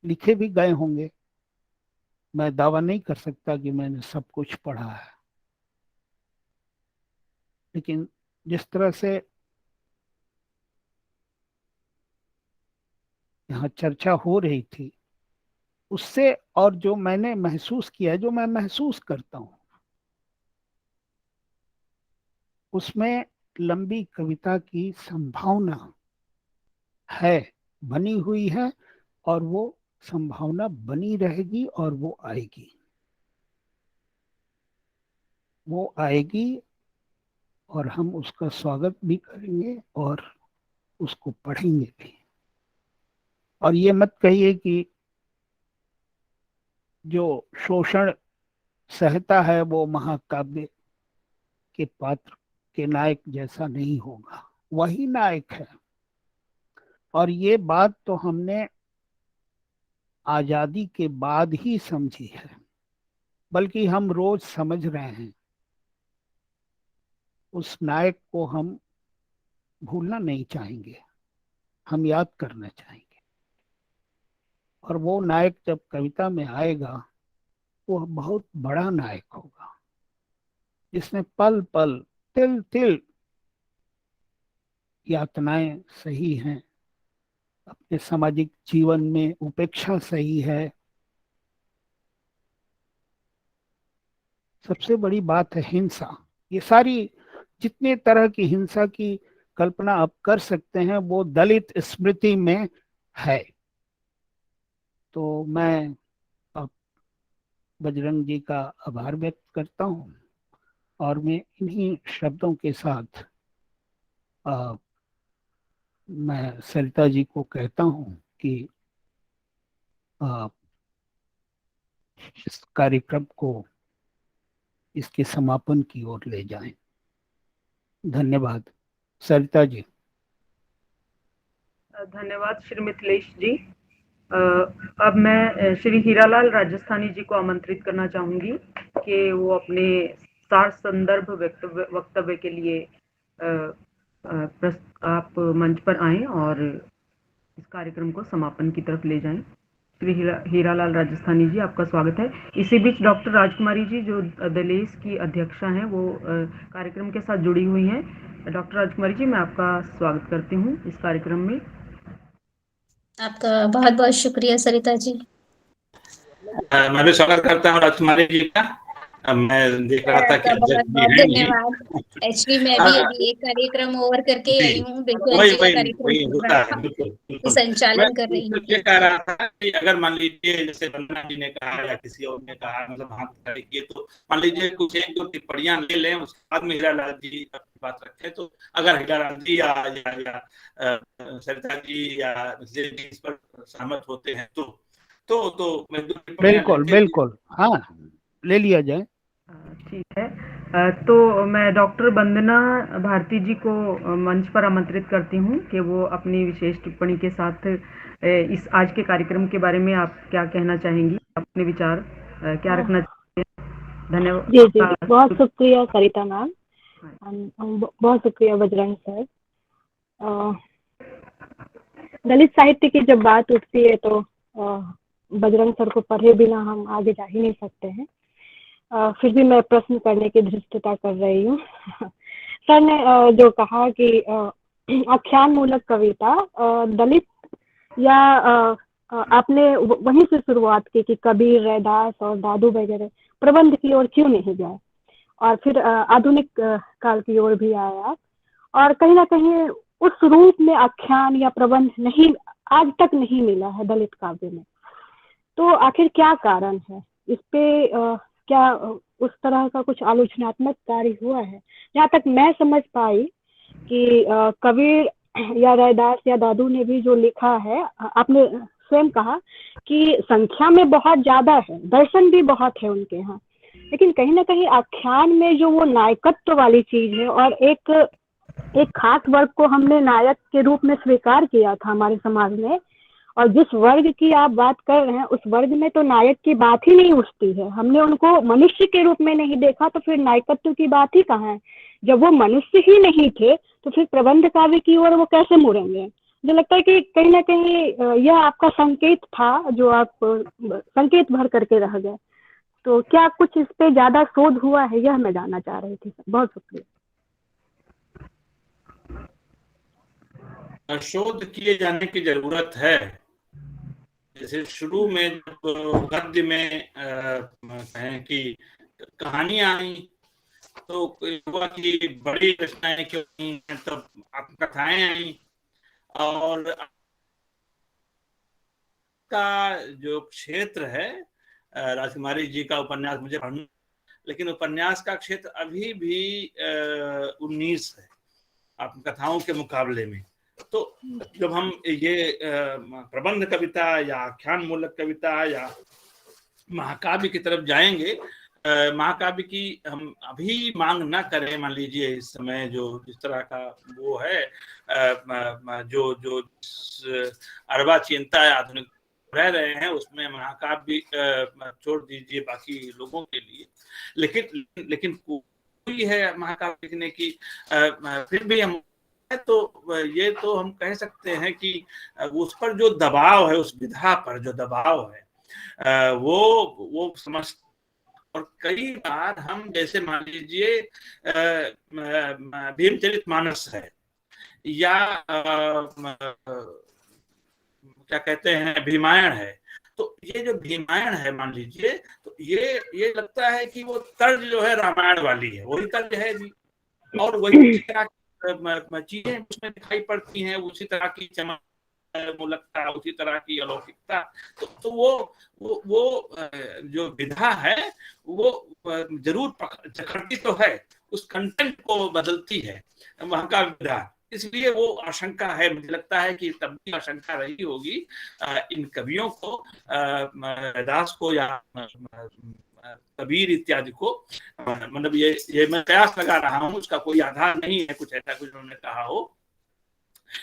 लिखे भी गए होंगे। मैं दावा नहीं कर सकता कि मैंने सब कुछ पढ़ा है, लेकिन जिस तरह से यहाँ चर्चा हो रही थी उससे, और जो मैंने महसूस किया, जो मैं महसूस करता हूँ, उसमें लंबी कविता की संभावना है, बनी हुई है, और वो संभावना बनी रहेगी और वो आएगी, वो आएगी, और हम उसका स्वागत भी करेंगे और उसको पढ़ेंगे भी। और ये मत कहिए कि जो शोषण सहता है वो महाकाव्य के पात्र के नायक जैसा नहीं होगा, वही नायक है। और ये बात तो हमने आजादी के बाद ही समझी है, बल्कि हम रोज समझ रहे हैं। उस नायक को हम भूलना नहीं चाहेंगे, हम याद करना चाहेंगे। और वो नायक जब कविता में आएगा वो बहुत बड़ा नायक होगा, जिसने पल पल, तिल तिल यातनाएं सही हैं, अपने सामाजिक जीवन में उपेक्षा सही है। सबसे बड़ी बात है हिंसा। ये सारी जितने तरह की हिंसा की कल्पना आप कर सकते हैं वो दलित स्मृति में है। तो मैं अब बजरंग जी का आभार व्यक्त करता हूँ, और मैं इन्हीं शब्दों के साथ मैं सरिता जी को कहता हूँ कि इस कार्यक्रम को इसके समापन की ओर ले जाएं। धन्यवाद सरिता जी। धन्यवाद श्री मिथिलेश जी। अब मैं श्री हीरालाल राजस्थानी जी को आमंत्रित करना चाहूंगी कि वो अपने सार संदर्भ वक्तव्य के लिए आप मंच पर आएं और इस कार्यक्रम को समापन की तरफ ले जाएं। श्री हीरालाल राजस्थानी जी, आपका स्वागत है। इसी बीच डॉक्टर राजकुमारी जी जो दलेस की अध्यक्षा हैं वो कार्यक्रम के साथ जुड़ी हुई हैं। डॉक्टर राजकुमारी जी, मैं आपका स्वागत करती हूँ इस कार्यक्रम में। आपका बहुत बहुत शुक्रिया सरिता जी। मैं भी स्वागत करता हूँ राजकुमारी जी का। मैं देख रहा था कि बहुत बहुत धन्यवाद। एक्चुअली मैं भी अभी एक कार्यक्रम ओवर करके आई हूँ, वही होता है, बिल्कुल। संचालन कर रही हूँ। ये कह रहा था कि अगर मान लीजिए जैसे वंदना जी ने कहा या किसी और ने कहा, मतलब हाथ खड़े किए, तो मान लीजिए कुछ एक दो टिप्पणियां ले लें, उसके बाद में हीरालाल जी अपनी बात रखें। तो अगर हीरालाल जी या सरिता जी या इस पर सहमत होते हैं तो बिल्कुल बिल्कुल, हाँ, ले लिया जाए। ठीक है, तो मैं डॉक्टर वंदना भारती जी को मंच पर आमंत्रित करती हूँ कि वो अपनी विशेष टिप्पणी के साथ इस आज के कार्यक्रम के बारे में आप क्या कहना चाहेंगी, अपने विचार क्या रखना चाहेंगे? धन्यवाद। जी जी, बहुत शुक्रिया सरिता मैम, बहुत शुक्रिया बजरंग सर। दलित साहित्य की जब बात उठती है तो बजरंग सर को पढ़े बिना हम आगे जा ही नहीं सकते हैं। फिर भी मैं प्रश्न करने की धृष्टता कर रही हूँ। सर ने जो कहा कि आख्यान मूलक कविता दलित, या आपने वहीं से शुरुआत की कि कबीर, रैदास और दादू वगैरह प्रबंध की ओर क्यों नहीं जाए, और फिर आधुनिक काल की ओर भी आया, और कहीं ना कहीं उस रूप में आख्यान या प्रबंध नहीं, आज तक नहीं मिला है दलित काव्य में। तो आखिर क्या कारण है? इस पे क्या उस तरह का कुछ आलोचनात्मक कार्य हुआ है? जहाँ तक मैं समझ पाई कि कबीर या रैदास या दादू ने भी जो लिखा है, आपने स्वयं कहा कि संख्या में बहुत ज्यादा है, दर्शन भी बहुत है उनके यहाँ, लेकिन कहीं ना कहीं आख्यान में जो वो नायकत्व वाली चीज है, और एक खास वर्ग को हमने नायक के रूप में स्वीकार किया था हमारे समाज में, और जिस वर्ग की आप बात कर रहे हैं उस वर्ग में तो नायक की बात ही नहीं उठती है। हमने उनको मनुष्य के रूप में नहीं देखा तो फिर नायकत्व की बात ही कहाँ है। जब वो मनुष्य ही नहीं थे तो फिर प्रबंध काव्य की ओर वो कैसे मुड़ेंगे। मुझे लगता है कि कहीं ना कहीं यह आपका संकेत था जो आप संकेत भर करके रह गए। तो क्या कुछ इस पे ज्यादा शोध हुआ है, यह मैं जानना चाह रही थी। बहुत शुक्रिया। शोध किए जाने की जरूरत है। जैसे शुरू में जब गद्य में कहें कि कहानियां आई तो हुआ कि बड़ी रचनाएं क्यों नहीं हैं, तब आत्मकथाएं आई। और का जो क्षेत्र है, राजकुमारी जी का उपन्यास मुझे पढ़ना, लेकिन उपन्यास का क्षेत्र अभी भी 19 है आत्मकथाओं के मुकाबले में। तो जब हम ये प्रबंध कविता या आख्यान मूलक कविता या महाकाव्य की तरफ जाएंगे, महाकाव्य की हम अभी मांग ना करें, मान लीजिए इस समय जो जिस तरह का वो है, जो जो अरबा चिंता आधुनिक रह रहे हैं, उसमें महाकाव्य छोड़ दीजिए बाकी लोगों के लिए। लेकिन कोई है महाकाव्य लिखने की, फिर भी हम तो ये तो हम कह सकते हैं कि उस पर जो दबाव है, उस विधा पर जो दबाव है, वो समझ। और कई बार हम जैसे मान लीजिए भीमचरित मानस है या क्या कहते हैं भीमायण है, तो ये जो भीमायण है मान लीजिए, तो ये लगता है कि वो तर्ज जो है रामायण वाली है, वही तर्ज है जी, और वही चीजें उसमें दिखाई पड़ती हैं, उसी तरह की चमक मूलकता, उसी तरह की अलौकिकता। तो वो जो विधा है वो जरूर जखड़ती तो है, उस कंटेंट को बदलती है वहां का विधा। इसलिए वो आशंका है, मुझे लगता है कि तब भी आशंका रही होगी इन कवियों को, रैदास को या कबीर इत्यादि को। मतलब ये मैं कयास लगा रहा हूँ, उसका कोई आधार नहीं है, कुछ ऐसा कुछ उन्होंने कहा हो।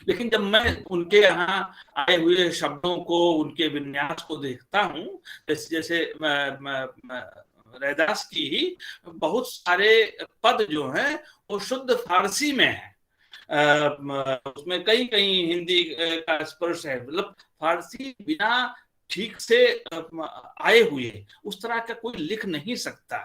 लेकिन जब मैं उनके यहाँ आए हुए शब्दों को, उनके विन्यास को देखता हूँ, जैसे रैदास की ही बहुत सारे पद जो हैं वो शुद्ध फारसी में है, उसमें कहीं हिंदी का स्पर्श है, मतलब फारसी बिना ठीक से आए हुए उस तरह का कोई लिख नहीं सकता,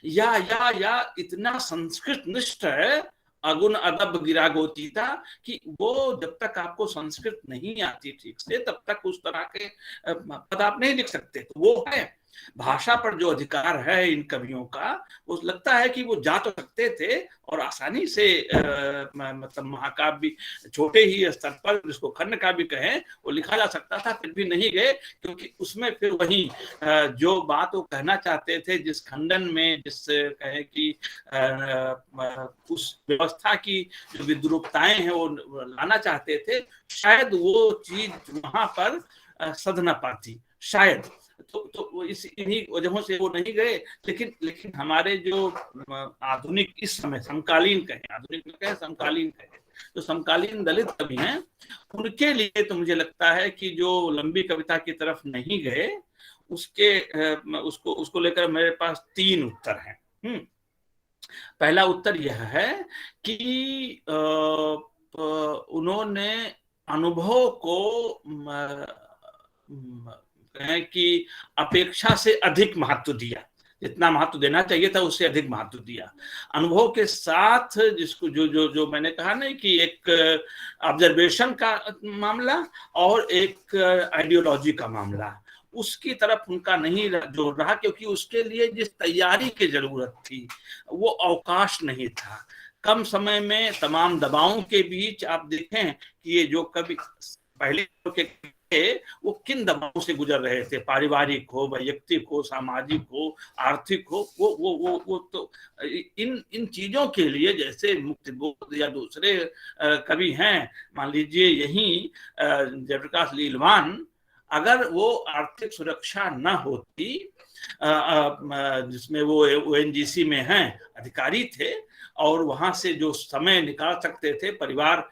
या इतना संस्कृत निष्ठ है अगुण अदब गिरा गोतीता कि वो जब तक आपको संस्कृत नहीं आती ठीक से तब तक उस तरह के पद आप नहीं लिख सकते। तो वो है भाषा पर जो अधिकार है इन कवियों का, वो लगता है कि वो जा तो सकते थे और आसानी से मतलब महाकाव्य छोटे ही स्तर पर, जिसको खंड काव्य कहें, वो लिखा जा सकता था, फिर भी नहीं गए, क्योंकि उसमें फिर वही जो बात वो कहना चाहते थे, जिस खंडन में, जिस कहें कि उस व्यवस्था की जो विद्रूपताएं हैं वो लाना चाहते थे, शायद वो चीज वहां पर सध न पाती, शायद। तो इन्हीं वजहों से वो नहीं गए। लेकिन हमारे जो आधुनिक इस समय समकालीन कहें, आधुनिक में कहें समकालीन कहें, तो समकालीन दलित कवि हैं, उनके लिए तो मुझे लगता है कि जो लंबी कविता की तरफ नहीं गए, उसको लेकर मेरे पास 3 उत्तर हैं। पहला उत्तर यह है कि उन्होंने अनुभव को कहें कि अपेक्षा से अधिक महत्व दिया, जितना महत्व देना चाहिए था उससे अधिक महत्व दिया। अनुभव के साथ जिसको जो मैंने कहा ना कि एक ऑब्जर्वेशन का मामला और एक आइडियोलॉजी का मामला, उसकी तरफ उनका नहीं जोड़ रहा, क्योंकि उसके लिए जिस तैयारी की जरूरत थी वो अवकाश नहीं था। कम समय में तमाम दबावों के बीच आप देखें कि ये जो कवि पहले के वो किन दबावों से गुजर रहे थे, पारिवारिक हो, वैयक्तिक हो, सामाजिक हो, आर्थिक हो, वो तो इन चीजों के लिए, जैसे मुक्तिबोध या दूसरे कवि हैं, मान लीजिए यही जयप्रकाश लीलवान, अगर वो आर्थिक सुरक्षा न होती जिसमें वो ONGC में हैं, अधिकारी थे, और वहां से जो समय निकाल सकते थे परिवार,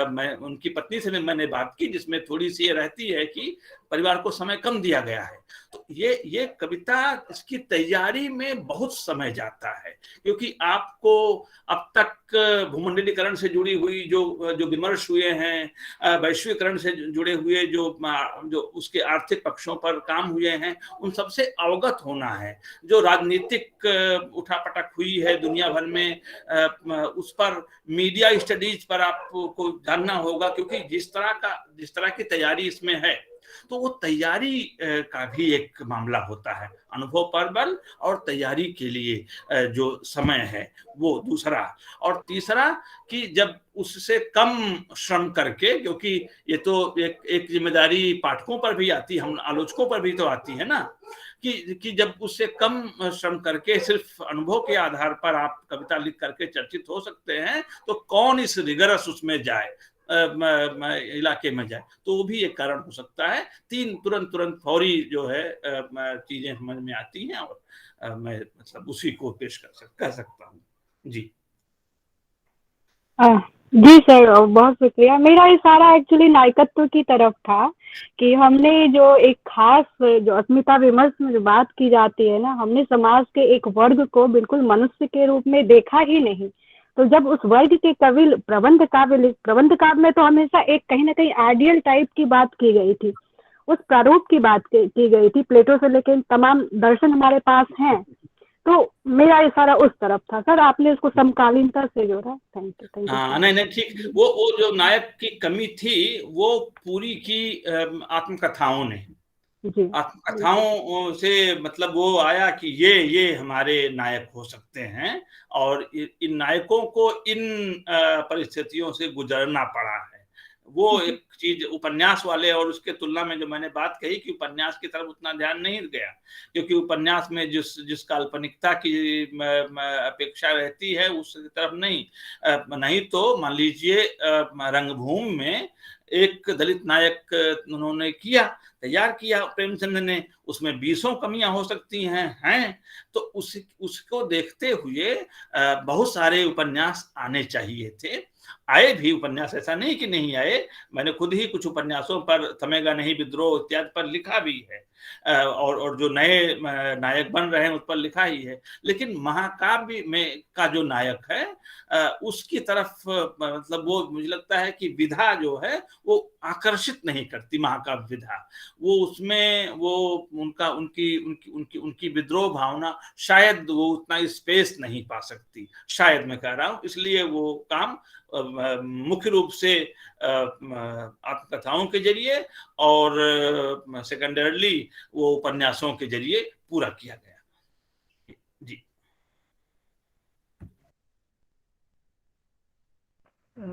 मैं उनकी पत्नी से मैंने बात की, जिसमें थोड़ी सी ये रहती है कि परिवार को समय कम दिया गया है। तो ये कविता, इसकी तैयारी में बहुत समय जाता है, क्योंकि आपको अब तक भूमंडलीकरण से जुड़ी हुई जो विमर्श हुए हैं, वैश्वीकरण से जुड़े हुए जो उसके आर्थिक पक्षों पर काम हुए हैं, उन सबसे अवगत होना है। जो राजनीतिक उठापटक हुई है दुनिया भर में, उस पर मीडिया स्टडीज पर आपको जानना होगा, क्योंकि जिस तरह की तैयारी इसमें है, तो वो तैयारी का भी एक मामला होता है। अनुभव पर बल और तैयारी के लिए जो समय है वो दूसरा, और तीसरा कि जब उससे कम श्रम करके, क्योंकि ये तो एक जिम्मेदारी पाठकों पर भी आती है, हम आलोचकों पर भी तो आती है ना, कि जब उससे कम श्रम करके सिर्फ अनुभव के आधार पर आप कविता लिख करके चर्चित हो सकते हैं, तो कौन इस रिगरस उसमें जाए, इलाके में जाए, तो वो भी एक कारण हो सकता है। तुरंत फौरी जो है चीजें समझ में आती हैं, और मैं मतलब उसी को पेश कर सकता हूँ। जी जी सर, बहुत शुक्रिया। मेरा इशारा एक्चुअली नायकत्व की तरफ था कि हमने जो एक खास जो अस्मिता विमर्श में जो बात की जाती है ना, हमने समाज के एक वर्ग को बिल्कुल मनुष्य के रूप में देखा ही नहीं। तो जब उस वर्ग के कवि प्रबंध काव्य में तो हमेशा एक कहीं ना कहीं आइडियल टाइप की बात की गई थी, उस प्रारूप की बात की गई थी। प्लेटो से लेकर तमाम दर्शन हमारे पास हैं, तो मेरा इशारा उस तरफ था। सर आपने उसको समकालीनता से जोड़ा, थैंक यू। हाँ, नहीं ठीक। वो जो नायक की कमी थी, वो पूरी की आत्मकथाओं ने, आत्मकथाओं से मतलब वो आया कि ये हमारे नायक हो सकते हैं, और इन नायकों को इन परिस्थितियों से गुजरना पड़ा है। वो एक चीज उपन्यास वाले और उसके तुलना में जो मैंने बात कही कि उपन्यास की तरफ उतना ध्यान नहीं गया, क्योंकि उपन्यास में जिस काल्पनिकता की अपेक्षा रहती है उस तरफ नहीं तो मान लीजिए रंगभूमि में एक दलित नायक उन्होंने तैयार किया प्रेमचंद ने, उसमें 20 कमियां हो सकती हैं, तो उसको देखते हुए बहुत सारे उपन्यास आने चाहिए थे। आए भी उपन्यास, ऐसा नहीं कि नहीं आए, मैंने खुद ही कुछ उपन्यासों पर, थमेगा नहीं विद्रोह इत्यादि पर लिखा भी है, और जो नए नायक बन रहे हैं उस पर लिखा ही है। लेकिन महाकाव्य में का जो नायक है उसकी तरफ मतलब वो मुझे लगता है कि विधा जो है वो आकर्षित नहीं करती, महाकाव्य विधा। वो उसमें वो उनकी विद्रोह भावना शायद वो उतना स्पेस नहीं पा सकती, शायद मैं कह रहा हूँ। इसलिए वो काम मुख्य रूप से आत्मकथाओं के जरिए और सेकेंडरली वो उपन्यासों के जरिए पूरा किया गया। जी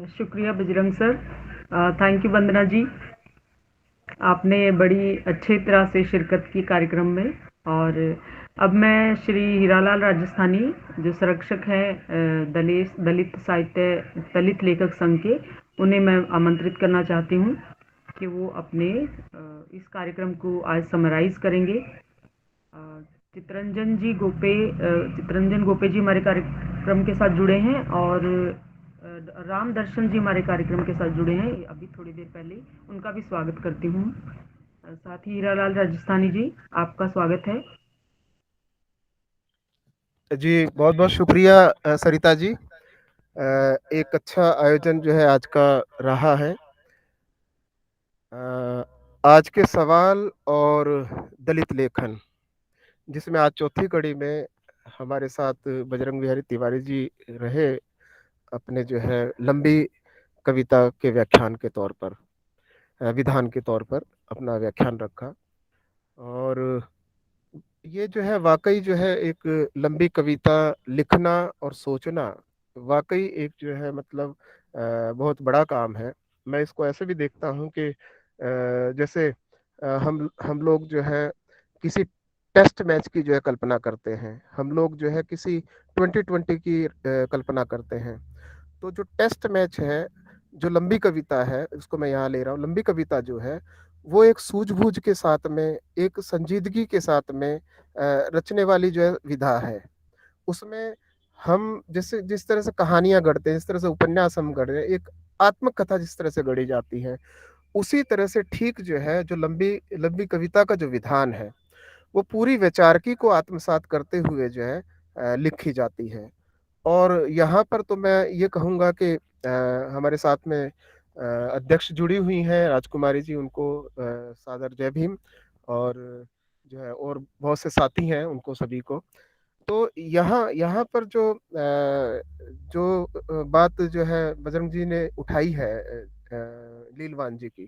शुक्रिया बजरंग सर, थैंक यू वंदना जी, आपने बड़ी अच्छी तरह से शिरकत की कार्यक्रम में। और अब मैं श्री हीरालाल राजस्थानी, जो संरक्षक हैं दलित साहित्य दलित लेखक संघ के, उन्हें मैं आमंत्रित करना चाहती हूँ कि वो अपने इस कार्यक्रम को आज समराइज करेंगे। चितरंजन गोपे जी हमारे कार्यक्रम के साथ जुड़े हैं, और राम दर्शन जी हमारे कार्यक्रम के साथ जुड़े हैं अभी थोड़ी देर पहले, उनका भी स्वागत करती हूँ। साथ ही हीरालाल राजस्थानी जी, आपका स्वागत है। जी बहुत बहुत शुक्रिया सरिता जी, एक अच्छा आयोजन जो है आज का रहा है। आज के सवाल और दलित लेखन, जिसमें आज चौथी कड़ी में हमारे साथ बजरंग बिहारी तिवारी जी रहे, अपने जो है लंबी कविता के व्याख्यान के तौर पर, विधान के तौर पर अपना व्याख्यान रखा। और ये जो है वाकई जो है एक लंबी कविता लिखना और सोचना वाकई एक जो है मतलब बहुत बड़ा काम है। मैं इसको ऐसे भी देखता हूँ कि जैसे हम लोग जो है किसी टेस्ट मैच की जो है कल्पना करते हैं, हम लोग जो है किसी 2020 की कल्पना करते हैं। तो जो टेस्ट मैच है, जो लंबी कविता है, उसको मैं यहाँ ले रहा हूँ, लंबी कविता जो है वो एक सूझबूझ के साथ में, एक संजीदगी के साथ में रचने वाली जो है विधा है। उसमें हम जैसे जिस तरह से कहानियाँ गढ़ते हैं, जिस तरह से उपन्यास हम गढ़ रहे हैं, एक आत्मकथा जिस तरह से गढ़ी जाती है, उसी तरह से ठीक जो है जो लंबी लंबी कविता का जो विधान है, वो पूरी वैचारिकी को आत्मसात करते हुए जो है लिखी जाती है। और यहाँ पर तो मैं ये कहूँगा कि हमारे साथ में अध्यक्ष जुड़ी हुई हैं राजकुमारी जी, उनको सादर जय भीम। और जो है और बहुत से साथी हैं, उनको सभी को। तो यहाँ यहाँ पर जो बात जो है बजरंग जी ने उठाई है लीलवान जी की,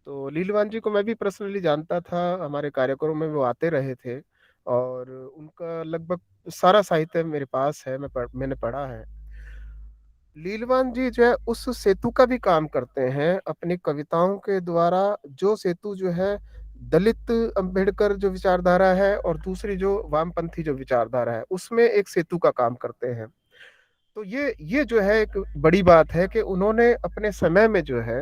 तो लीलवान जी को मैं भी पर्सनली जानता था, हमारे कार्यक्रमों में वो आते रहे थे, और उनका लगभग सारा साहित्य मेरे पास है, मैंने पढ़ा है। लीलवान जी जो है उस सेतु का भी काम करते हैं अपनी कविताओं के द्वारा, जो सेतु जो है दलित अंबेडकर जो विचारधारा है और दूसरी जो वामपंथी जो विचारधारा है, उसमें एक सेतु का काम करते हैं। तो ये जो है एक बड़ी बात है कि उन्होंने अपने समय में जो है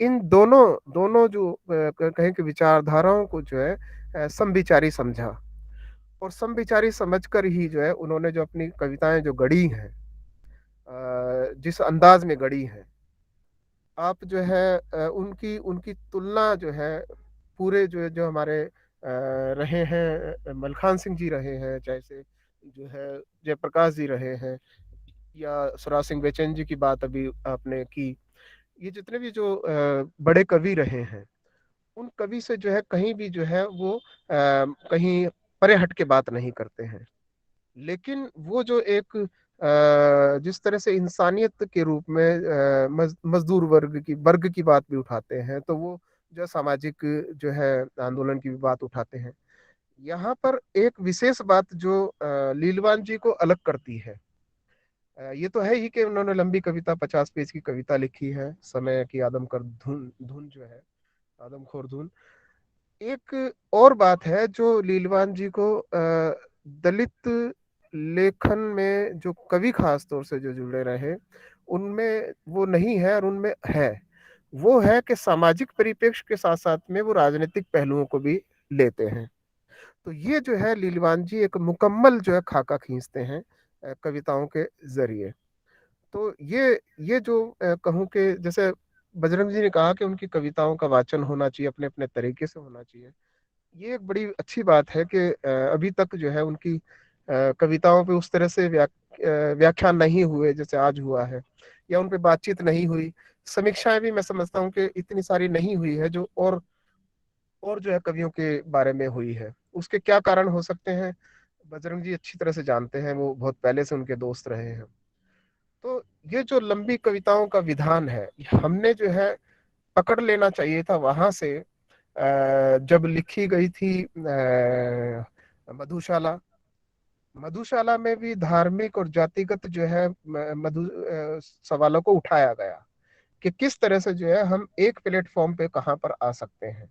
इन दोनों दोनों जो कहें कि विचारधाराओं को जो है समविचारी समझा, और समविचारी समझकर ही जो है उन्होंने जो अपनी कविताएं जो गढ़ी हैं, जिस अंदाज में गढ़ी है, आप जो है उनकी उनकी तुलना जो है पूरे जो हमारे रहे हैं, मलखान सिंह जी रहे हैं, चाहे से जो है जयप्रकाश जी रहे हैं, या स्वराज सिंह बेचैन जी की बात अभी आपने की, ये जितने भी जो बड़े कवि रहे हैं, उन कवि से जो है कहीं भी जो है वो कहीं परे हट के बात नहीं करते हैं। लेकिन वो जो एक जिस तरह से इंसानियत के रूप में मजदूर वर्ग की बात भी उठाते हैं, तो वो जो सामाजिक जो है आंदोलन की भी बात उठाते हैं। यहाँ पर एक विशेष बात जो लीलवान जी को अलग करती है, ये तो है ही कि उन्होंने लंबी कविता 50 पेज की कविता लिखी है, समय की आदमखोर धुन धुन जो है, आदमखोर धुन। एक और बात है जो लीलवान जी को दलित लेखन में जो कवि खास तौर से जो जुड़े रहे, उनमें वो नहीं है और उनमें है, वो है कि सामाजिक परिप्रेक्ष्य के साथ साथ में वो राजनीतिक पहलुओं को भी लेते हैं। तो ये जो है लीलवान जी एक मुकम्मल जो है खाका खींचते हैं कविताओं के जरिए। तो ये जो कहूँ कि जैसे बजरंग जी ने कहा कि उनकी कविताओं का वाचन होना चाहिए, अपने अपने तरीके से होना चाहिए, ये एक बड़ी अच्छी बात है कि अभी तक जो है उनकी कविताओं पे उस तरह से व्याख्यान नहीं हुए जैसे आज हुआ है, या उन पे बातचीत नहीं हुई, समीक्षाएं भी मैं समझता हूँ कि इतनी सारी नहीं हुई है जो और जो है कवियों के बारे में हुई है। उसके क्या कारण हो सकते हैं, बजरंग जी अच्छी तरह से जानते हैं, वो बहुत पहले से उनके दोस्त रहे हैं। तो ये जो लंबी कविताओं का विधान है, हमने जो है पकड़ लेना चाहिए था वहां से, जब लिखी गई थी मधुशाला। मधुशाला में भी धार्मिक और जातिगत जो है सवालों को उठाया गया कि किस तरह से जो है हम एक प्लेटफॉर्म पे कहाँ पर आ सकते हैं।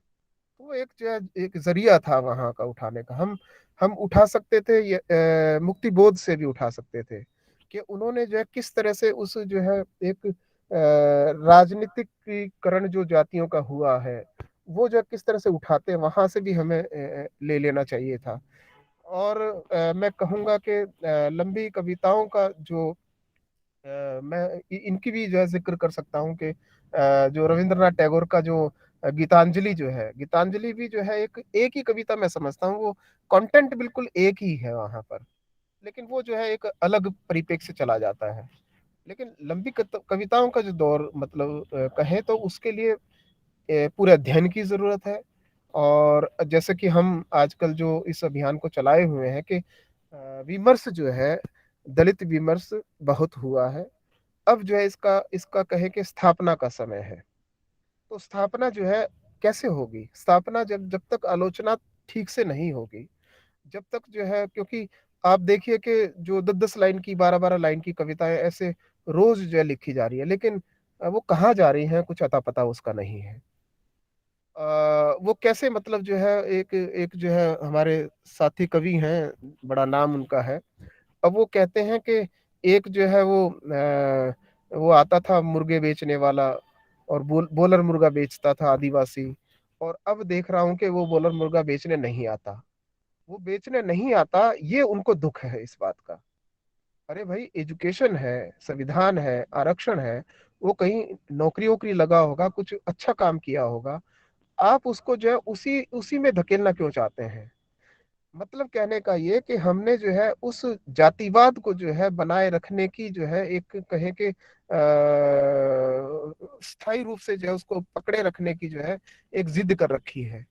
वो एक जो है एक जरिया था वहां का उठाने का। हम उठा सकते थे, ये मुक्ति बोध से भी उठा सकते थे कि उन्होंने जो है किस तरह से उस जो है एक राजनीतिकरण जो जातियों का हुआ है, वो जो किस तरह से उठाते हैं, वहां से भी हमें ले लेना चाहिए था। और मैं कहूँगा कि लंबी कविताओं का जो मैं इनकी भी जो है जिक्र कर सकता हूँ कि जो रविंद्रनाथ टैगोर का जो गीतांजलि जो है, गीतांजलि भी जो है एक ही कविता मैं समझता हूँ, वो कंटेंट बिल्कुल एक ही है वहां पर, लेकिन वो जो है एक अलग परिप्रेक्ष्य से चला जाता है। लेकिन लंबी कविताओं का जो दौर मतलब कहें तो उसके लिए पूरे अध्ययन की जरूरत है। और जैसे कि हम आजकल जो इस अभियान को चलाए हुए हैं कि विमर्श जो है, दलित विमर्श बहुत हुआ है, अब जो है इसका इसका कहे कि स्थापना का समय है। तो स्थापना जो है कैसे होगी, स्थापना जब जब तक आलोचना ठीक से नहीं होगी, जब तक जो है, क्योंकि आप देखिए कि जो 10-10 लाइन की 12-12 लाइन की कविताएं ऐसे रोज जो है लिखी जा रही है, लेकिन वो कहाँ जा रही हैं कुछ अता पता उसका नहीं है। वो कैसे मतलब जो है एक एक जो है हमारे साथी कवि हैं, बड़ा नाम उनका है, अब वो कहते हैं कि एक जो है वो आता था मुर्गे बेचने वाला, और बॉयलर मुर्गा बेचता था आदिवासी, और अब देख रहा हूं कि वो बॉयलर मुर्गा बेचने नहीं आता। वो बेचने नहीं आता, ये उनको दुख है इस बात का। अरे भाई, एजुकेशन है, संविधान है, आरक्षण है, वो कहीं नौकरी वोकरी लगा होगा, कुछ अच्छा काम किया होगा, आप उसको जो है उसी उसी में धकेलना क्यों चाहते हैं? मतलब कहने का ये कि हमने जो है उस जातिवाद को जो है बनाए रखने की जो है एक कहे कि स्थायी रूप से जो है उसको पकड़े रखने की जो है एक जिद कर रखी है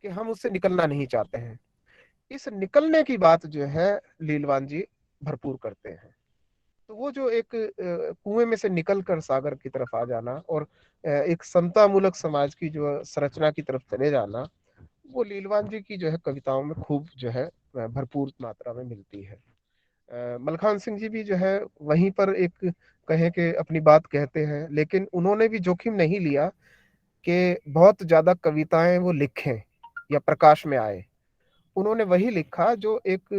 कि हम उससे निकलना नहीं चाहते हैं। इस निकलने की बात जो है लीलवान जी भरपूर करते हैं। तो वो जो एक कुएं में से निकल कर सागर की तरफ आ जाना और एक समतामूलक समाज की जो संरचना की तरफ चले जाना, वो लीलवान जी की जो है कविताओं में खूब जो है भरपूर मात्रा में मिलती है। मलखान सिंह जी भी जो है वहीं पर एक कहें कि अपनी बात कहते हैं, लेकिन उन्होंने भी जोखिम नहीं लिया कि बहुत ज्यादा कविताएं वो लिखें या प्रकाश में आए। उन्होंने वही लिखा जो एक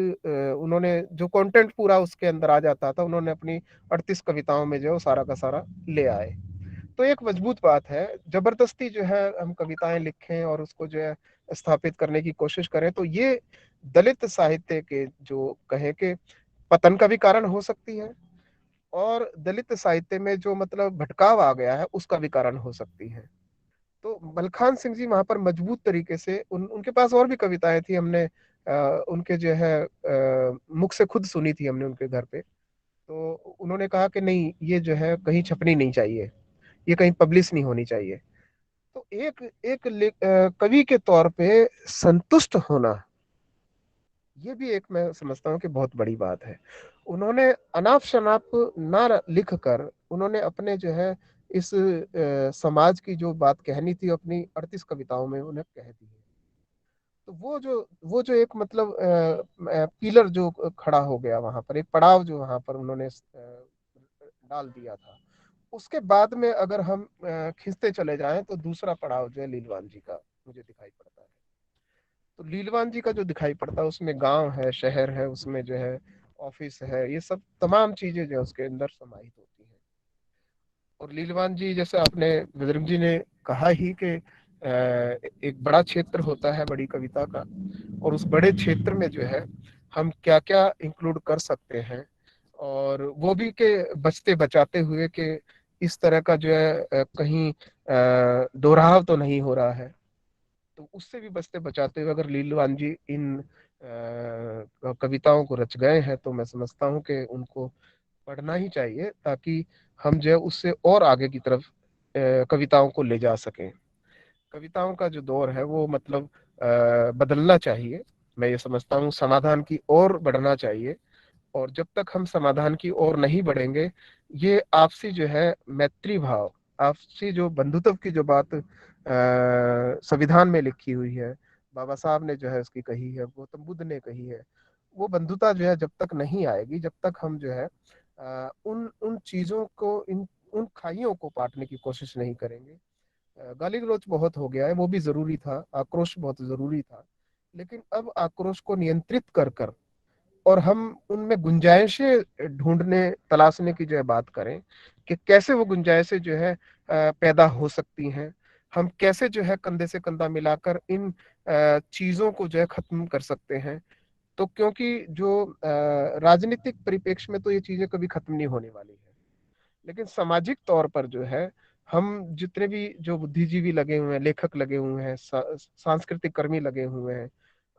उन्होंने जो कंटेंट पूरा उसके अंदर आ जाता था, उन्होंने अपनी 38 कविताओं में जो सारा का सारा ले आए। तो एक मजबूत बात है। जबरदस्ती जो है हम कविताएं लिखें और उसको जो है स्थापित करने की कोशिश करें, तो ये दलित साहित्य के जो कहें कि पतन का भी कारण हो सकती है, और दलित साहित्य में जो मतलब भटकाव आ गया है उसका भी कारण हो सकती है। तो मलखान सिंह जी वहां पर मजबूत तरीके से उनके पास और भी कविताएं थी, हमने उनके जो है मुख से खुद सुनी थी हमने उनके घर पे। तो उन्होंने कहा कि नहीं, ये जो है कहीं छपनी नहीं चाहिए, ये कहीं पब्लिश नहीं होनी चाहिए। तो एक एक कवि के तौर पे संतुष्ट होना, ये भी एक मैं समझता हूँ कि बहुत बड़ी बात है। उन्होंने अनाप शनाप ना लिख कर उन्होंने अपने जो है इस समाज की जो बात कहनी थी अपनी 38 कविताओं में उन्हें कह दी है। तो वो जो एक मतलब पिलर जो खड़ा हो गया वहां पर, एक पड़ाव जो वहां पर उन्होंने डाल दिया था, उसके बाद में अगर हम खींचते चले जाएं तो दूसरा पड़ाव जो है लीलवान जी का मुझे दिखाई पड़ता है। तो लीलवान जी का जो दिखाई पड़ता है उसमें गांव है, शहर है, उसमें जो है ऑफिस है, ये सब तमाम चीजें जो है उसके अंदर समाहित होती हैं। और लीलवान जी, जैसे आपने बजरंग जी ने कहा ही कि एक बड़ा क्षेत्र होता है बड़ी कविता का, और उस बड़े क्षेत्र में जो है हम क्या क्या इंक्लूड कर सकते हैं, और वो भी के बचते बचाते हुए कि इस तरह का जो है कहीं दोहराव तो नहीं हो रहा है। तो उससे भी बचते बचाते हुए अगर लीलवान जी इन कविताओं को रच गए हैं, तो मैं समझता हूँ कि उनको पढ़ना ही चाहिए, ताकि हम जो है उससे और आगे की तरफ कविताओं को ले जा सकें। कविताओं का जो दौर है वो मतलब बदलना चाहिए। मैं ये समझता हूँ समाधान की ओर बढ़ना चाहिए, और जब तक हम समाधान की ओर नहीं बढ़ेंगे, ये आपसी जो है मैत्री भाव, आपसी जो बंधुत्व की जो बात संविधान में लिखी हुई है, बाबा साहब ने जो है उसकी कही है, गौतम बुद्ध ने कही है, वो बंधुता जो है जब तक नहीं आएगी, जब तक हम जो है उन उन चीजों को, इन उन खाइयों को पाटने की कोशिश नहीं करेंगे। गाली गलौज बहुत हो गया है, वो भी जरूरी था, आक्रोश बहुत जरूरी था, लेकिन अब आक्रोश को नियंत्रित कर कर और हम उनमें गुंजाइशें ढूंढने तलाशने की जो है बात करें कि कैसे वो गुंजाइशें जो है पैदा हो सकती हैं, हम कैसे जो है कंधे से कंधा मिलाकर इन चीजों को जो है खत्म कर सकते हैं। तो क्योंकि जो राजनीतिक परिप्रेक्ष्य में तो ये चीजें कभी खत्म नहीं होने वाली है, लेकिन सामाजिक तौर पर जो है हम जितने भी जो बुद्धिजीवी लगे हुए हैं, लेखक लगे हुए हैं, सांस्कृतिक कर्मी लगे हुए हैं,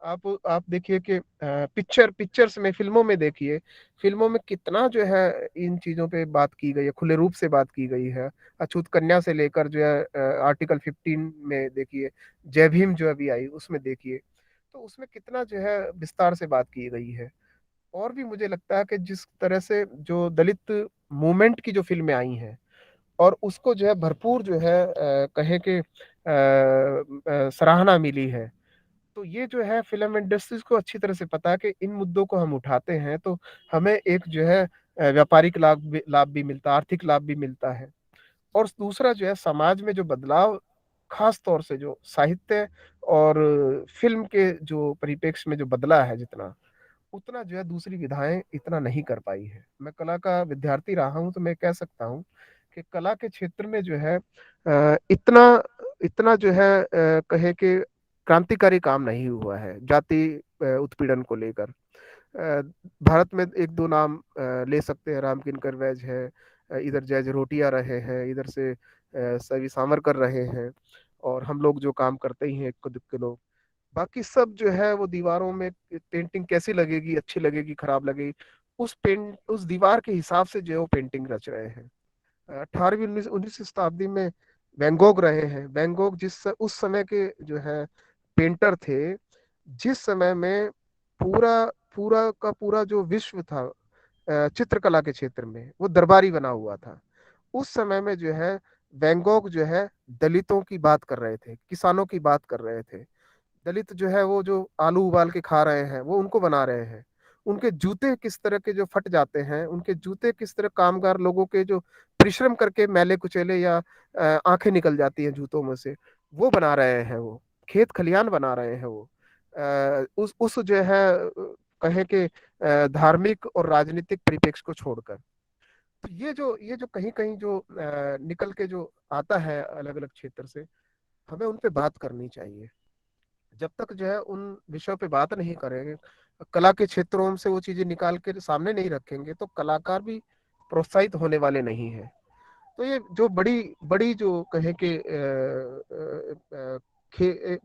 आप देखिए कि पिक्चर्स में, फिल्मों में देखिए, फिल्मों में कितना जो है इन चीजों पे बात की गई है, खुले रूप से बात की गई है। अछूत कन्या से लेकर जो है आर्टिकल 15 में देखिए, जय भीम जो अभी आई उसमें देखिए, तो उसमें कितना जो है विस्तार से बात की गई है। और भी मुझे लगता है कि जिस तरह से जो दलित मूवमेंट की जो फिल्में आई हैं और उसको जो है भरपूर जो है कहे कि सराहना मिली है, तो ये जो है फिल्म इंडस्ट्रीज को अच्छी तरह से पता है कि इन मुद्दों को हम उठाते हैं तो हमें एक जो है व्यापारिक लाभ भी मिलता है, आर्थिक लाभ भी मिलता है। और दूसरा जो है समाज में जो बदलाव, खास तौर से जो साहित्य और फिल्म के जो परिप्रेक्ष्य में जो बदला है, जितना उतना जो है दूसरी विधाएं इतना नहीं कर पाई है। मैं कला का विद्यार्थी रहा हूं, तो मैं कह सकता हूं कि कला के क्षेत्र में जो है इतना इतना जो है कहे कि क्रांतिकारी काम नहीं हुआ है जाति उत्पीड़न को लेकर। भारत में एक दो नाम ले सकते हैं, राम किंकर वैज है, इधर जय रोटिया रहे हैं, इधर से सवी सावरकर रहे हैं, और हम लोग जो काम करते ही हैं इक्को दुक्के लोग। बाकी सब जो है वो दीवारों में पेंटिंग कैसी लगेगी, अच्छी लगेगी, खराब लगेगी, उस दीवार के हिसाब से जो है वो पेंटिंग रच रहे हैं। 18वीं 19वीं शताब्दी में वैन गोग रहे हैं। वैन गोग उस समय के जो है पेंटर थे, जिस समय में पूरा पूरा का पूरा जो विश्व था चित्रकला के क्षेत्र में वो दरबारी बना हुआ था। उस समय में जो है वैन गोग जो है दलितों की बात कर रहे थे, किसानों की बात कर रहे थे। दलित जो है वो जो आलू उबाल के खा रहे हैं वो उनको बना रहे हैं। उनके जूते किस तरह के जो फट जाते हैं, उनके जूते किस तरह कामगार लोगों के जो परिश्रम करके मैले कुचेले या आंखें निकल जाती हैं जूतों में से, वो बना रहे हैं। वो खेत खलियान बना रहे हैं। वो उस जो है कहें कि धार्मिक और राजनीतिक परिप्रेक्ष्य को छोड़कर। तो ये जो कहीं कहीं जो निकल के जो आता है अलग अलग क्षेत्र से, हमें उन पे बात करनी चाहिए। जब तक जो है उन विषयों पे बात नहीं करेंगे, कला के क्षेत्रों से वो चीजें निकाल के सामने नहीं रखेंगे, तो कलाकार भी प्रोत्साहित होने वाले नहीं है। तो ये जो बड़ी बड़ी जो कहे कि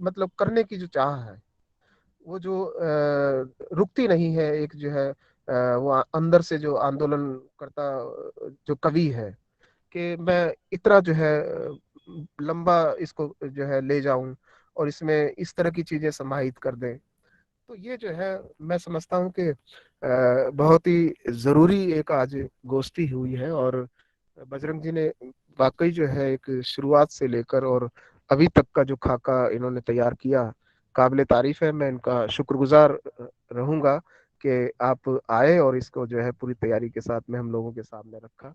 मतलब करने की जो चाह है, वो जो रुकती नहीं है। एक जो है वो अंदर से जो आंदोलन करता जो कवि है कि मैं इतना जो है लंबा इसको जो है ले जाऊं और इसमें इस तरह की चीजें समाहित कर दें। तो ये जो है मैं समझता हूँ कि बहुत ही जरूरी एक आज गोष्ठी हुई है, और बजरंग जी ने वाकई जो है एक शुरुआत से लेकर और अभी तक का जो खाका इन्होंने तैयार किया, काबिले तारीफ है। मैं इनका शुक्रगुजार रहूंगा कि आप आए और इसको जो है पूरी तैयारी के साथ में हम लोगों के सामने रखा।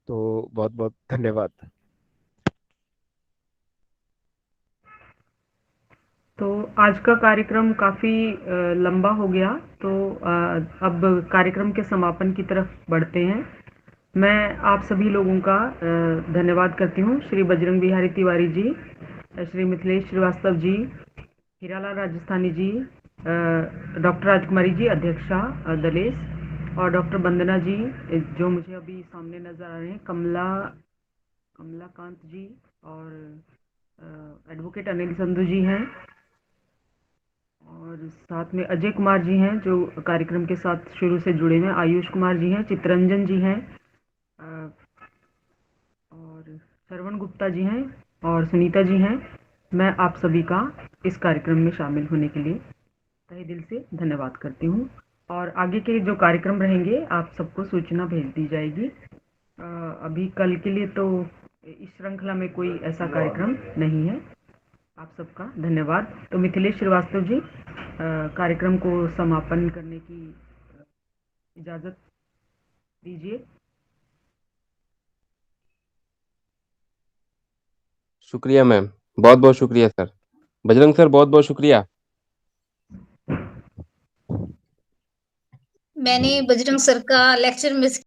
तो बहुत बहुत धन्यवाद। तो आज का कार्यक्रम काफ़ी लंबा हो गया, तो अब कार्यक्रम के समापन की तरफ बढ़ते हैं। मैं आप सभी लोगों का धन्यवाद करती हूँ। श्री बजरंग बिहारी तिवारी जी, श्री मिथिलेश श्रीवास्तव जी, हीरालाल राजस्थानी जी, डॉक्टर राजकुमारी जी अध्यक्षा दलेस, और डॉक्टर वंदना जी जो मुझे अभी सामने नज़र आ रहे हैं, कमलाकांत जी, और एडवोकेट अनिल संधू जी हैं, और साथ में अजय कुमार जी हैं जो कार्यक्रम के साथ शुरू से जुड़े हुए हैं, आयुष कुमार जी हैं, चित्रंजन जी हैं, और श्रवण गुप्ता जी हैं, और सुनीता जी हैं। मैं आप सभी का इस कार्यक्रम में शामिल होने के लिए तहे दिल से धन्यवाद करती हूँ। और आगे के जो कार्यक्रम रहेंगे आप सबको सूचना भेज दी जाएगी। अभी कल के लिए तो इस श्रृंखला में कोई ऐसा कार्यक्रम नहीं है। आप सबका धन्यवाद। तो मिथिलेश श्रीवास्तव जी कार्यक्रम को समापन करने की इजाज़त दीजिए। शुक्रिया मैम, बहुत बहुत शुक्रिया सर। बजरंग सर बहुत बहुत शुक्रिया। मैंने बजरंग सर का लेक्चर मिस